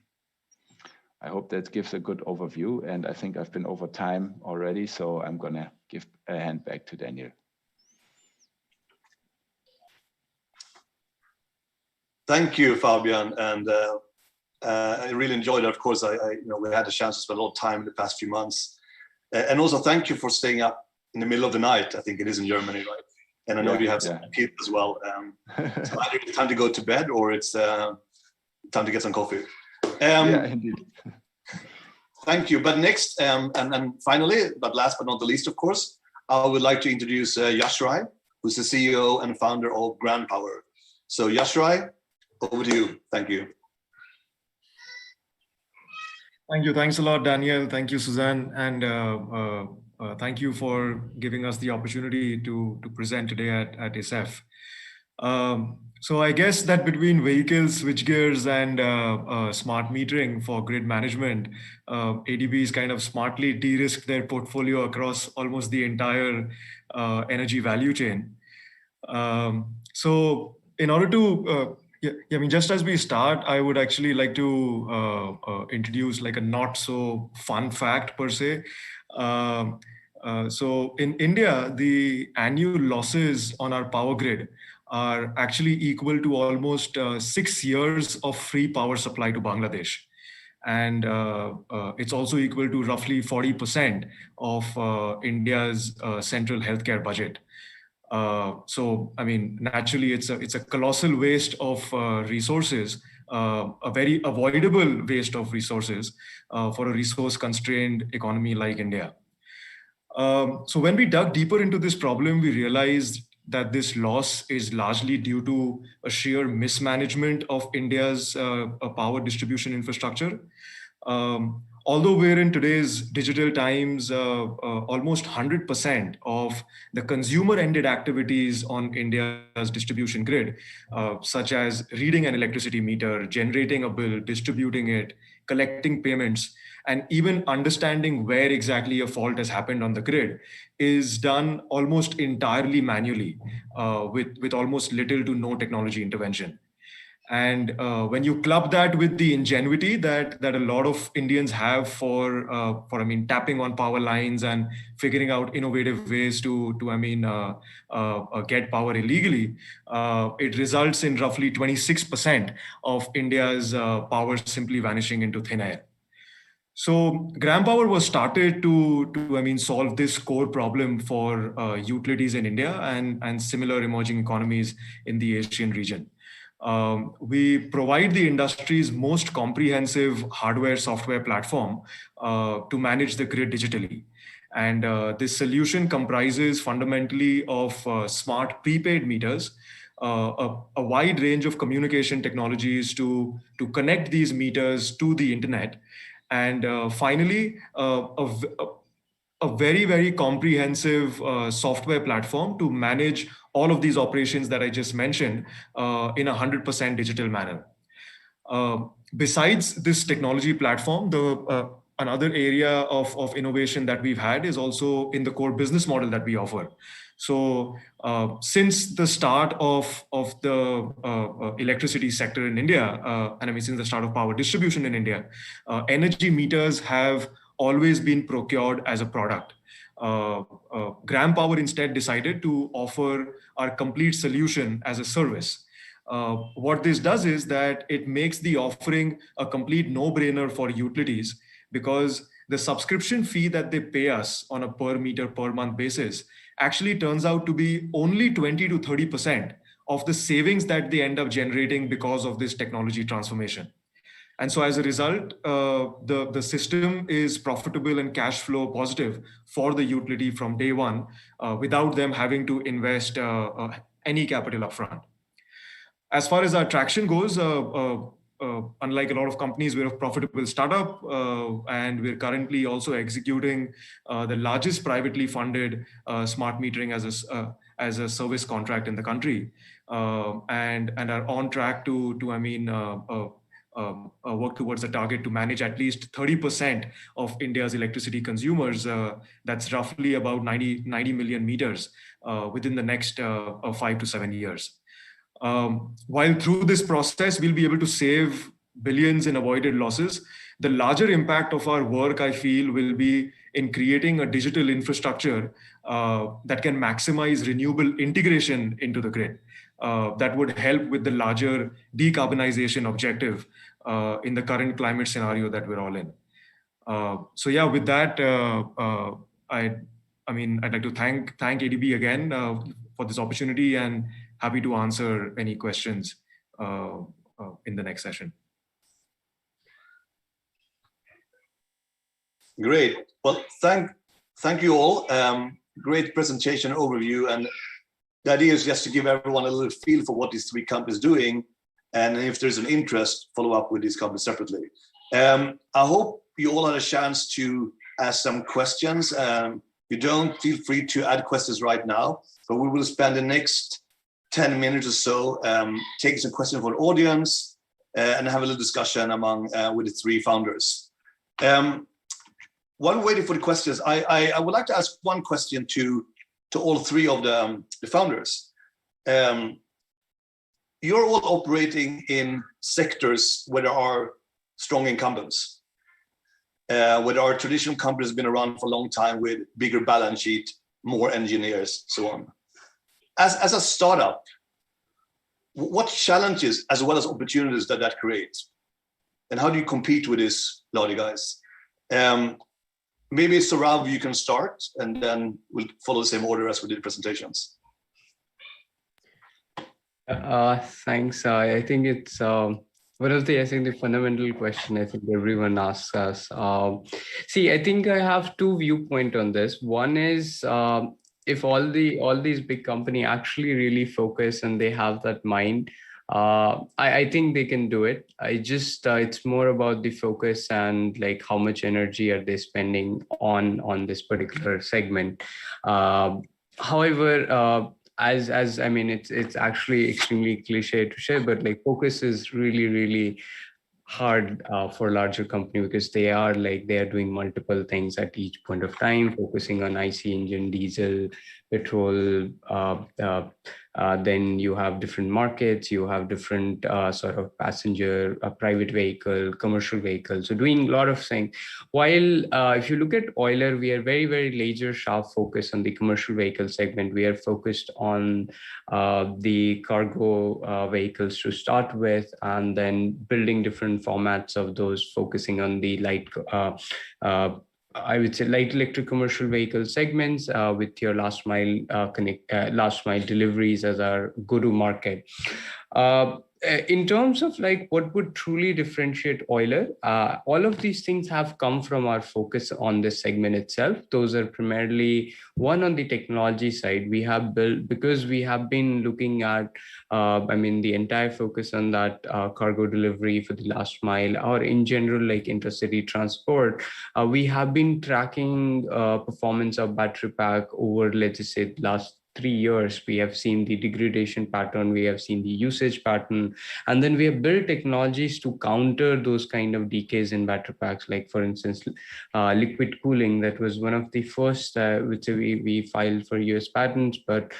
I hope that gives a good overview, and I think I've been over time already, so I'm going to give a hand back to Daniel. Thank you, Fabian, and I really enjoyed it. Of course, we had a chance to spend a lot of time in the past few months, and also thank you for staying up in the middle of the night. I think it is in Germany, right? And I know you have some kids as well. So either it's time to go to bed or it's time to get some coffee. Yeah, indeed. Thank you. But next, and finally, but last but not the least, of course, I would like to introduce Yashrai, who's the CEO and founder of GrandPower. So Yashrai, over to you. Thank you. Thank you. Thanks a lot, Daniel. Thank you, Suzanne. And thank you for giving us the opportunity to present today at SF. So I guess that between vehicles, switchgears, and smart metering for grid management, ADB's kind of smartly de-risked their portfolio across almost the entire energy value chain. So in order to, just as we start, I would actually like to introduce like a not so fun fact per se. So in India, the annual losses on our power grid are actually equal to almost 6 years of free power supply to Bangladesh. And it's also equal to roughly 40% of India's central healthcare budget. So, I mean, naturally, it's a colossal waste of resources, a very avoidable waste of resources for a resource-constrained economy like India. So when we dug deeper into this problem, we realized that this loss is largely due to a sheer mismanagement of India's power distribution infrastructure. Although we're in today's digital times, almost 100% of the consumer-ended activities on India's distribution grid, such as reading an electricity meter, generating a bill, distributing it, collecting payments, and even understanding where exactly a fault has happened on the grid, is done almost entirely manually, with almost little to no technology intervention. And when you club that with the ingenuity that a lot of Indians have for tapping on power lines and figuring out innovative ways to get power illegally, it results in roughly 26% of India's power simply vanishing into thin air. So GrandPower was started to solve this core problem for utilities in India and similar emerging economies in the Asian region. We provide the industry's most comprehensive hardware-software platform to manage the grid digitally. And this solution comprises fundamentally of smart prepaid meters, a wide range of communication technologies to connect these meters to the internet, and finally, a very, very comprehensive software platform to manage all of these operations that I just mentioned in a 100% digital manner. Besides this technology platform, another area of innovation that we've had is also in the core business model that we offer. So since the start of the electricity sector in India, and I mean, since the start of power distribution in India, energy meters have always been procured as a product. Gram Power instead decided to offer our complete solution as a service. What this does is that it makes the offering a complete no-brainer for utilities, because the subscription fee that they pay us on a per meter per month basis actually turns out to be only 20 to 30% of the savings that they end up generating because of this technology transformation. And so as a result, the system is profitable and cash flow positive for the utility from day one, without them having to invest any capital upfront. As far as our traction goes, unlike a lot of companies, we're a profitable startup, and we're currently also executing the largest privately funded smart metering as a service contract in the country, and are on track to work towards a target to manage at least 30% of India's electricity consumers. That's roughly about 90 million meters within the next 5 to 7 years. While through this process, we'll be able to save billions in avoided losses, the larger impact of our work, I feel, will be in creating a digital infrastructure that can maximize renewable integration into the grid. That would help with the larger decarbonization objective in the current climate scenario that we're all in. So yeah, with that, I'd like to thank ADB again for this opportunity, and happy to answer any questions in the next session. Great. Well, thank you all. Great presentation overview. And the idea is just to give everyone a little feel for what these three companies are doing. And if there's an interest, follow up with these companies separately. I hope you all had a chance to ask some questions. If you don't, feel free to add questions right now, but we will spend the next 10 minutes or so taking some questions from the audience and have a little discussion with the three founders. While we're waiting for the questions, I would like to ask one question to all three of the founders. You're all operating in sectors where there are strong incumbents, where there are traditional companies been around for a long time with bigger balance sheet, more engineers, so on. As a startup, what challenges as well as opportunities does that create? And how do you compete with these larger guys? Maybe Saurav, you can start, and then we'll follow the same order as we did presentations. Thanks. I think it's one of the fundamental question I think everyone asks us. See, I think I have two viewpoints on this. One is if all these big companies actually really focus and they have that mind, I think they can do it. It's more about the focus and like how much energy are they spending on this particular segment. However, as I mean, it's actually extremely cliche to say, but like focus is really, really hard for a larger company, because they are doing multiple things at each point of time, focusing on IC engine, diesel, petrol. Then you have different markets, you have different sort of passenger, private vehicle, commercial vehicle. So doing a lot of things. While if you look at Euler, we are very, very laser sharp focused on the commercial vehicle segment. We are focused on the cargo vehicles to start with, and then building different formats of those, focusing on the light I would say light electric commercial vehicle segments with your last mile deliveries as our go-to market. In terms of like what would truly differentiate Euler, all of these things have come from our focus on this segment itself. Those are primarily one on the technology side. We have built, because we have been looking at, the entire focus on that cargo delivery for the last mile, or in general, like intercity transport. We have been tracking performance of battery pack over, let's just say, last 3 years. We have seen the degradation pattern, we have seen the usage pattern, and then we have built technologies to counter those kind of decays in battery packs. Like for instance, liquid cooling, that was one of the first which we filed for US patents, but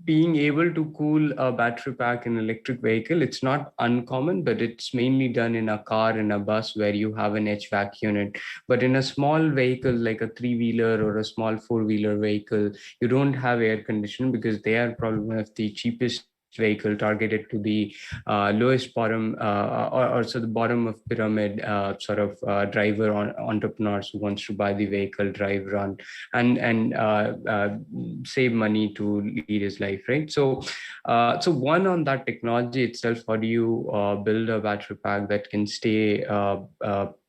being able to cool a battery pack in an electric vehicle, it's not uncommon, but it's mainly done in a car and a bus where you have an HVAC unit. But in a small vehicle, like a 3-wheeler or a small 4-wheeler vehicle, you don't have air conditioning, because they are probably one of the cheapest vehicle targeted to the lowest bottom or so the bottom of pyramid driver entrepreneurs who wants to buy the vehicle, drive, run, and save money to lead his life, right? So one, on that technology itself, how do you build a battery pack that can stay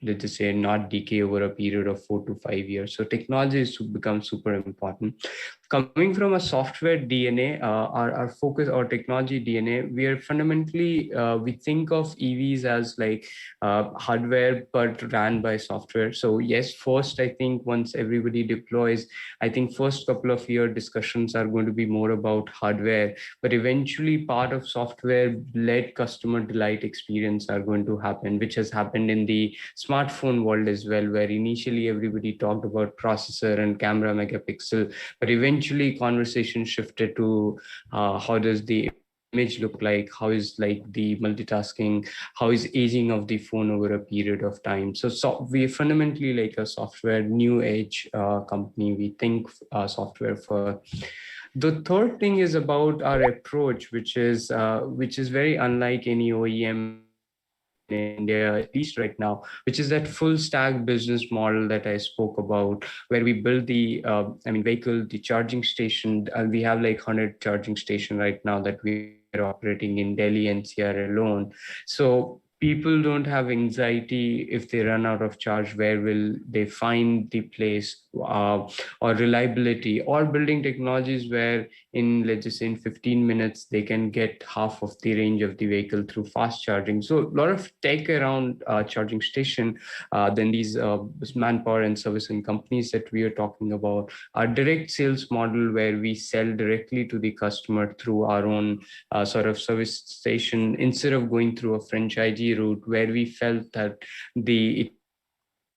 let's just say not decay over a period of 4 to 5 years? So technology has become super important. Coming from a software DNA, our focus, or technology DNA, we are fundamentally, we think of EVs as like hardware, but ran by software. So yes, first, I think once everybody deploys, I think first couple of year discussions are going to be more about hardware, but eventually part of software-led customer delight experience are going to happen, which has happened in the smartphone world as well, where initially everybody talked about processor and camera megapixel, but eventually conversation shifted to how does the image look like, how is like the multitasking, how is aging of the phone over a period of time. So we are fundamentally like a software new age company. We think software for. The third thing is about our approach, which is very unlike any OEM in India, at least right now, which is that full stack business model that I spoke about, where we build the vehicle, the charging station. We have like 100 charging station right now that we are operating in Delhi NCR alone. So people don't have anxiety if they run out of charge. Where will they find the place, or reliability, or building technologies where in, let's just say, in 15 minutes, they can get half of the range of the vehicle through fast charging. So a lot of tech around charging station. Then these manpower and servicing companies that we are talking about, our direct sales model, where we sell directly to the customer through our own service station, instead of going through a franchisee route, where we felt that the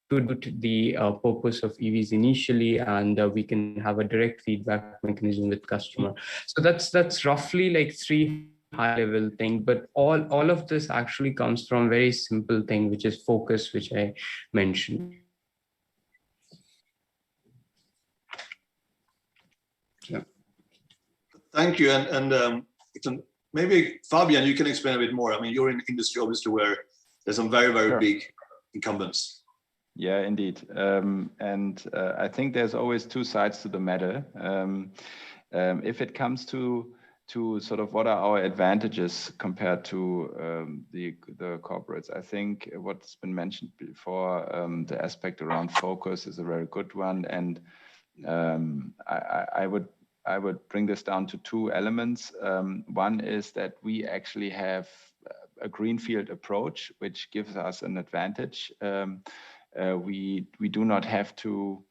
purpose of EVs initially, and we can have a direct feedback mechanism with customer. So that's roughly like 3 high level thing, but all of this actually comes from very simple thing, which is focus, which I mentioned. Yeah. Thank you. And maybe Fabian, you can explain a bit more. I mean, you're in industry obviously where there's some very, very big incumbents. Yeah, indeed. I think there's always 2 sides to the matter. If it comes to sort of what are our advantages compared to the corporates, I think what's been mentioned before, the aspect around focus is a very good one. And I would bring this down to 2 elements. One is that we actually have a greenfield approach, which gives us an advantage. We do not have to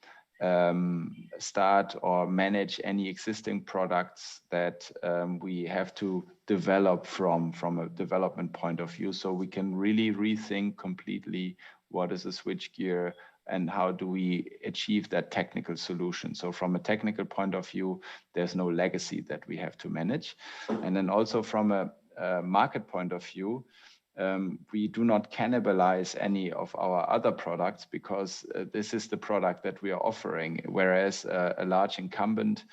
start or manage any existing products that we have to develop from a development point of view. So we can really rethink completely what is a switchgear and how do we achieve that technical solution. So from a technical point of view, there's no legacy that we have to manage. And then also from a market point of view, we do not cannibalize any of our other products, because this is the product that we are offering. Whereas a large incumbent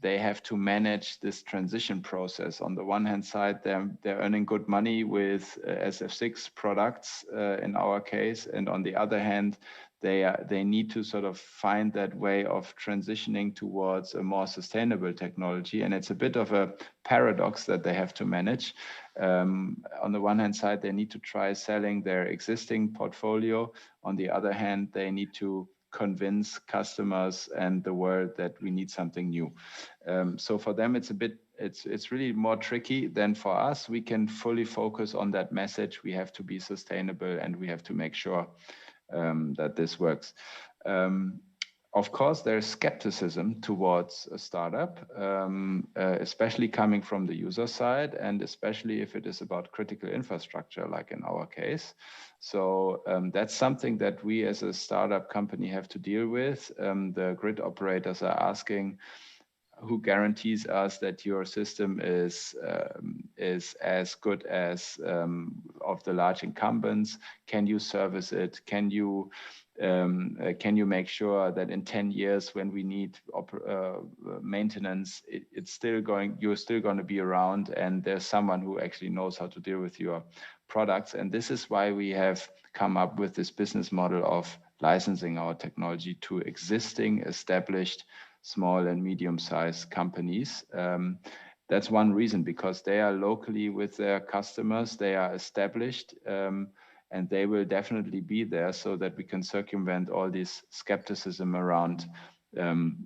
they have to manage this transition process. On the one hand side, they're earning good money with SF6 products in our case, and on the other hand, they need to sort of find that way of transitioning towards a more sustainable technology, and it's a bit of a paradox that they have to manage. On the one hand side, they need to try selling their existing portfolio. On the other hand, they need to convince customers and the world that we need something new. So for them, it's really more tricky than for us. We can fully focus on that message. We have to be sustainable and we have to make sure that this works. Of course, there's skepticism towards a startup, especially coming from the user side, and especially if it is about critical infrastructure, like in our case. So that's something that we as a startup company have to deal with. The grid operators are asking, who guarantees us that your system is as good as of the large incumbents? Can you service it? Can you make sure that in 10 years when we need maintenance, you're still going to be around and there's someone who actually knows how to deal with your products? And this is why we have come up with this business model of licensing our technology to existing established small and medium-sized companies. That's one reason, because they are locally with their customers, they are established, and they will definitely be there so that we can circumvent all this skepticism around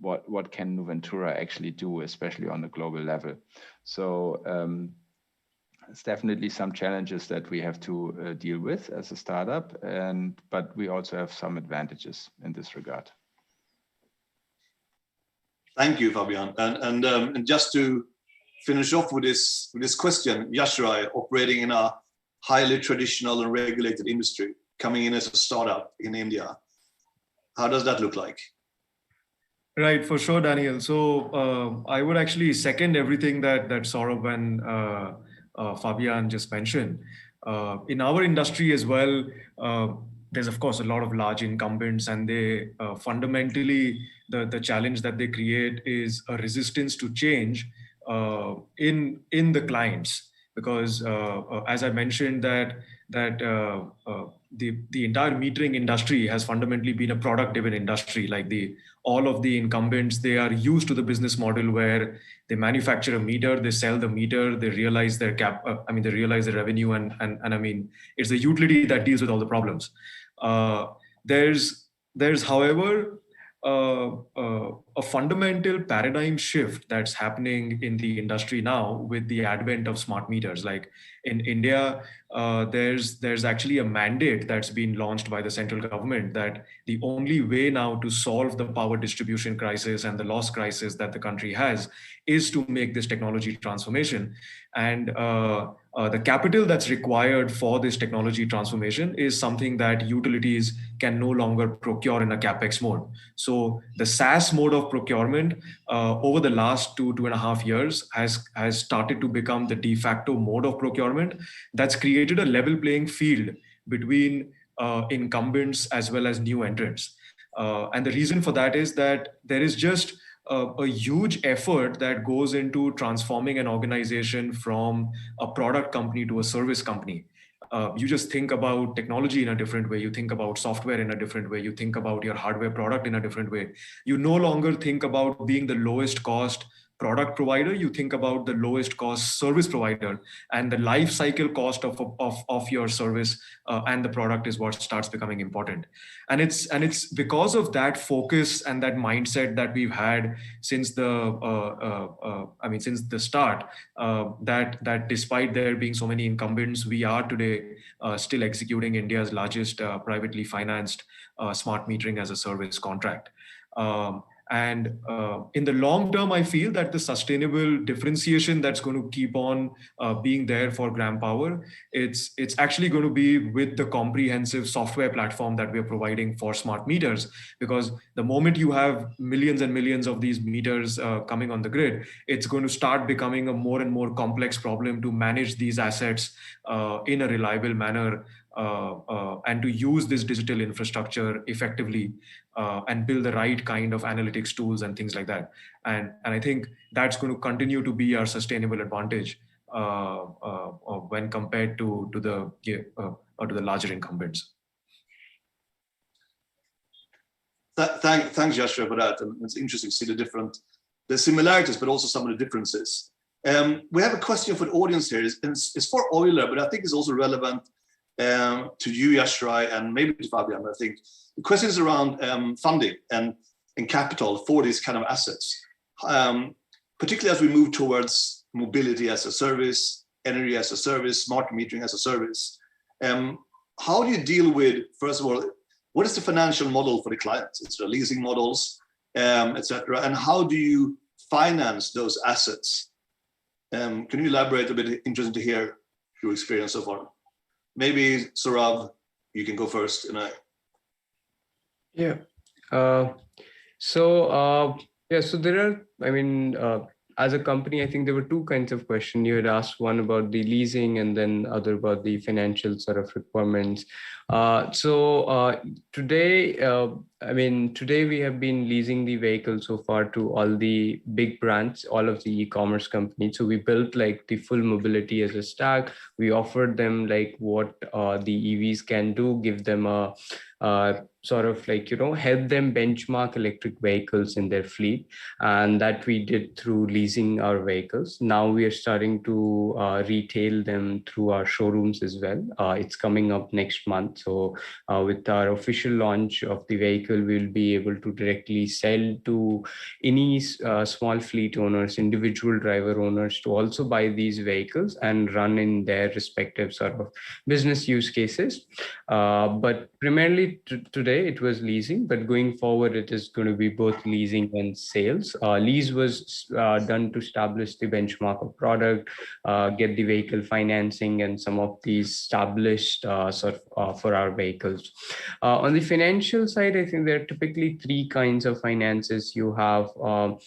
what can Nuventura actually do, especially on a global level. So it's definitely some challenges that we have to deal with as a startup, but we also have some advantages in this regard. Thank you, Fabian. And just to finish off with this question, Yashrai, operating in a highly traditional and regulated industry, coming in as a startup in India, how does that look like? Right, for sure, Daniel. So I would actually second everything that Saurabh and Fabian just mentioned. In our industry as well, there's of course a lot of large incumbents, and they fundamentally, the challenge that they create is a resistance to change in the clients, because as I mentioned that the entire metering industry has fundamentally been a product-driven industry. Like all of the incumbents, they are used to the business model where they manufacture a meter, they sell the meter, they realize their they realize the revenue, and I mean, it's the utility that deals with all the problems. There's however a fundamental paradigm shift that's happening in the industry now with the advent of smart meters. Like in India, there's actually a mandate that's been launched by the central government that the only way now to solve the power distribution crisis and the loss crisis that the country has is to make this technology transformation. And the capital that's required for this technology transformation is something that utilities can no longer procure in a CapEx mode. So the SaaS mode of procurement over the last 2.5 years has started to become the de facto mode of procurement that's created a level playing field between incumbents as well as new entrants. And the reason for that is that there is just a huge effort that goes into transforming an organization from a product company to a service company. You just think about technology in a different way. You think about software in a different way. You think about your hardware product in a different way. You no longer think about being the lowest cost product provider. You think about the lowest cost service provider, and the life cycle cost of your service and the product is what starts becoming important. And it's because of that focus and that mindset that we've had since the start, that despite there being so many incumbents, we are today still executing India's largest privately financed smart metering as a service contract. And in the long term, I feel that the sustainable differentiation that's going to keep on being there for Gram Power, it's actually going to be with the comprehensive software platform that we're providing for smart meters. Because the moment you have millions and millions of these meters coming on the grid, it's going to start becoming a more and more complex problem to manage these assets in a reliable manner and to use this digital infrastructure effectively and build the right kind of analytics tools and things like that. And I think that's going to continue to be our sustainable advantage when compared to the larger incumbents. Thanks, Yashra, for that. And it's interesting to see the similarities, but also some of the differences. We have a question for the audience here. It's for Euler, but I think it's also relevant to you, Yashra, and maybe to Fabian. I think the question is around funding and capital for these kind of assets, particularly as we move towards mobility as a service, energy as a service, smart metering as a service. How do you deal with, first of all, what is the financial model for the clients? It's the leasing models, etc. And how do you finance those assets? Can you elaborate a bit? Interesting to hear your experience so far. Maybe Saurabh, you can go first. Yeah. So there are, I mean, as a company, I think there were two kinds of questions. You had asked one about the leasing and then other about the financial sort of requirements. Today we have been leasing the vehicle so far to all the big brands, all of the e-commerce companies. So we built like the full mobility as a stack. We offered them like what the EVs can do, give them a sort of like, help them benchmark electric vehicles in their fleet. And that we did through leasing our vehicles. Now we are starting to retail them through our showrooms as well. It's coming up next month. So with our official launch of the vehicle, we'll be able to directly sell to any small fleet owners, individual driver owners to also buy these vehicles and run in their respective sort of business use cases. But primarily today it was leasing, but going forward it is going to be both leasing and sales. Lease was done to establish the benchmark of product, get the vehicle financing and some of these established for our vehicles. On the financial side, I think there are typically three kinds of finances. You have, one,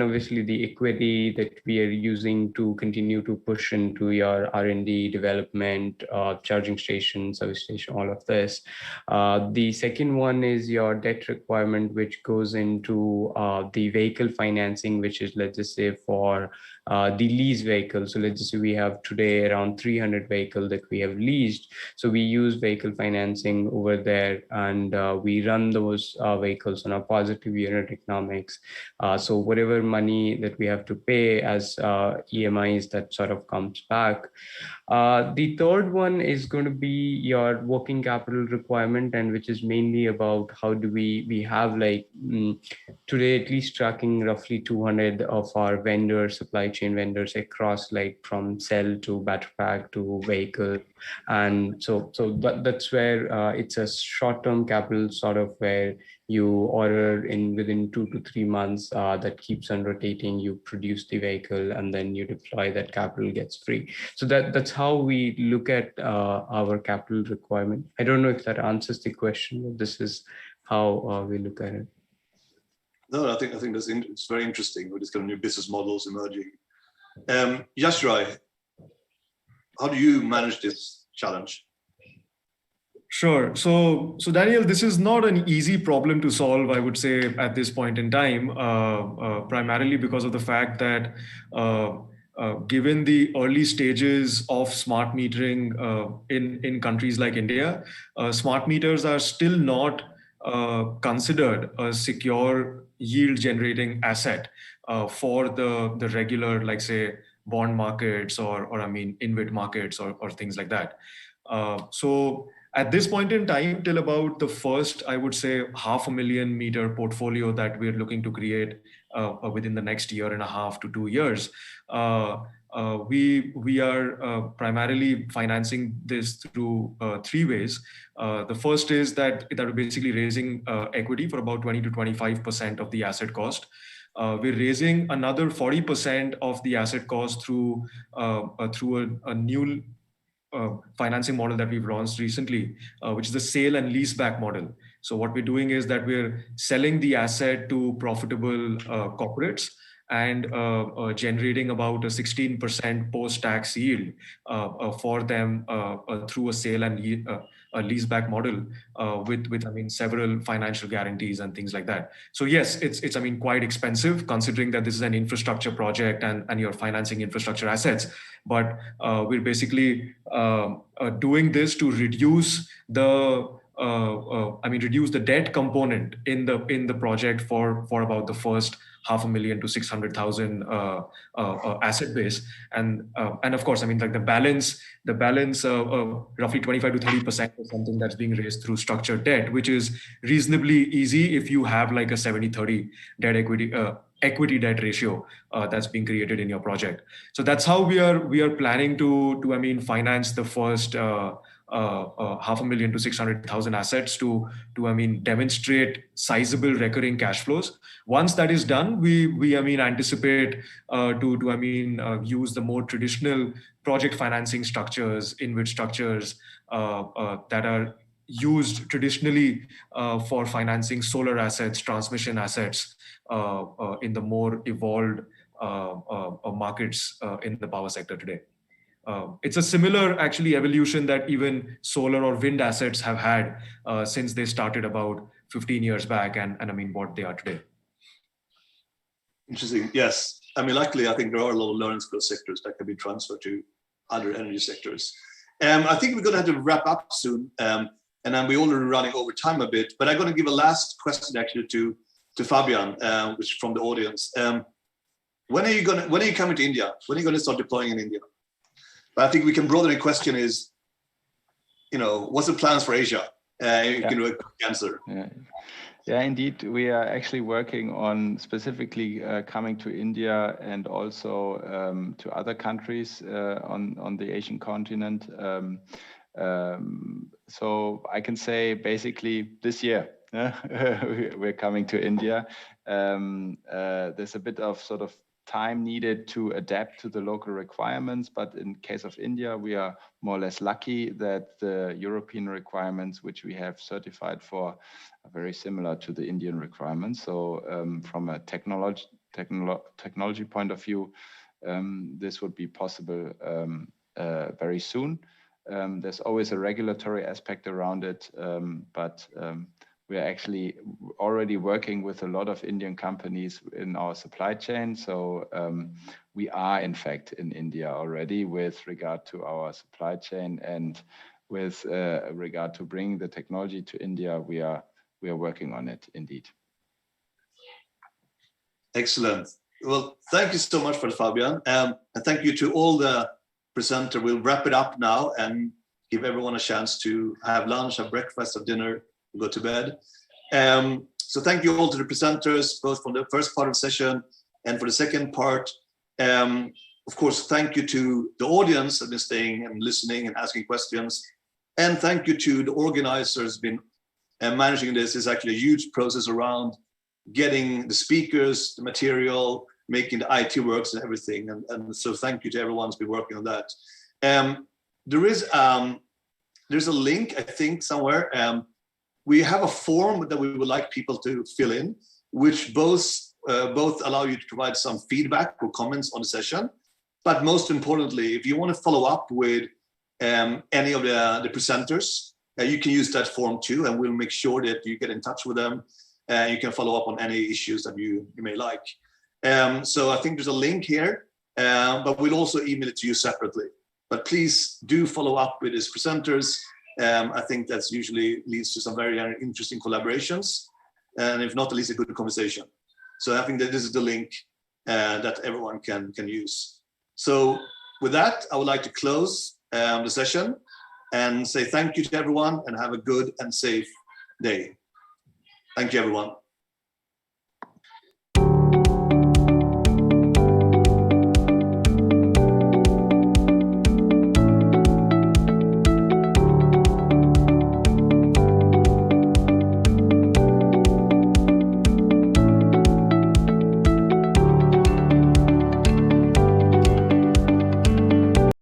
obviously the equity that we are using to continue to push into your R&D development, charging station, service station, all of this. The second one is your debt requirement, which goes into the vehicle financing, which is, let's just say, for the lease vehicle. So let's just say we have today around 300 vehicles that we have leased. So we use vehicle financing over there, and we run those vehicles on a positive unit economics. So whatever money that we have to pay as EMIs, that sort of comes back. The third one is going to be your working capital requirement, and which is mainly about how do we have like today at least tracking roughly 200 of our vendors, supply chain vendors across like from cell to battery pack to vehicle. And so that's where it's a short-term capital sort of where you order within 2 to 3 months, that keeps on rotating, you produce the vehicle and then you deploy, that capital gets free. So that's how we look at our capital requirement. I don't know if that answers the question, but this is how we look at it. No, I think it's very interesting with this kind of new business models emerging. Yashra, how do you manage this challenge? Sure. So Daniel, this is not an easy problem to solve, I would say, at this point in time, primarily because of the fact that given the early stages of smart metering in countries like India, smart meters are still not considered a secure yield generating asset for the regular, like say, bond markets or InvIT markets or things like that. So at this point in time, till about the first, I would say, 500,000 meter portfolio that we're looking to create within the next 1.5 to 2 years, we are primarily financing this through 3 ways. The first is that we're basically raising equity for about 20 to 25% of the asset cost. We're raising another 40% of the asset cost through a new financing model that we've launched recently, which is the sale and lease back model. So what we're doing is that we're selling the asset to profitable corporates, and generating about a 16% post-tax yield for them through a sale and a leaseback model with I mean several financial guarantees and things like that. So yes, it's I mean quite expensive considering that this is an infrastructure project and you're financing infrastructure assets. But we're basically doing this to reduce the reduce the debt component in the project for about the first $500,000 to $600,000 asset base, and of course, I mean like the balance roughly 25 to 30% is something that's being raised through structured debt, which is reasonably easy if you have like a 70-30 debt equity debt ratio that's being created in your project. So that's how we are planning to I mean finance the first $500,000 to $600,000 assets to I mean demonstrate sizable recurring cash flows. Once that is done, we I mean anticipate to I mean use the more traditional project financing structures, InvIT structures that are used traditionally for financing solar assets, transmission assets in the more evolved markets in the power sector today. It's a similar actually evolution that even solar or wind assets have had since they started about 15 years back and I mean what they are today. Interesting. Yes. I mean, luckily, I think there are a lot of learnings for those sectors that can be transferred to other energy sectors. I think we're going to have to wrap up soon. And then we're already running over time a bit, but I'm going to give a last question actually to Fabian, which is from the audience. When are you coming to India? When are you going to start deploying in India? But I think we can broaden the question is, you know, what's the plans for Asia? You can do a quick answer. Yeah, indeed. We are actually working on specifically coming to India and also to other countries on the Asian continent. So I can say basically this year we're coming to India. There's a bit of sort of time needed to adapt to the local requirements, but in case of India, we are more or less lucky that the European requirements, which we have certified for, are very similar to the Indian requirements. So from a technology point of view, this would be possible very soon. There's always a regulatory aspect around it, but we are actually already working with a lot of Indian companies in our supply chain. So we are in fact in India already with regard to our supply chain, and with regard to bringing the technology to India, we are working on it indeed. Excellent. Well, thank you so much for it, Fabian. And thank you to all the presenters. We'll wrap it up now and give everyone a chance to have lunch, have breakfast, have dinner, go to bed. So thank you all to the presenters, both from the first part of the session and for the second part. Of course, thank you to the audience that have been staying and listening and asking questions. And thank you to the organizers been managing this. Is actually a huge process around getting the speakers, the material, making the IT works and everything. And so thank you to everyone who's been working on that. There's a link, I think, somewhere. We have a form that we would like people to fill in, which both allow you to provide some feedback or comments on the session. But most importantly, if you want to follow up with any of the presenters, you can use that form too, and we'll make sure that you get in touch with them. You can follow up on any issues that you may like. So I think there's a link here, but we'll also email it to you separately. But please do follow up with these presenters. I think that's usually leads to some very interesting collaborations, and if not, at least a good conversation. So I think that this is the link that everyone can use. So with that, I would like to close the session and say thank you to everyone and have a good and safe day. Thank you, everyone.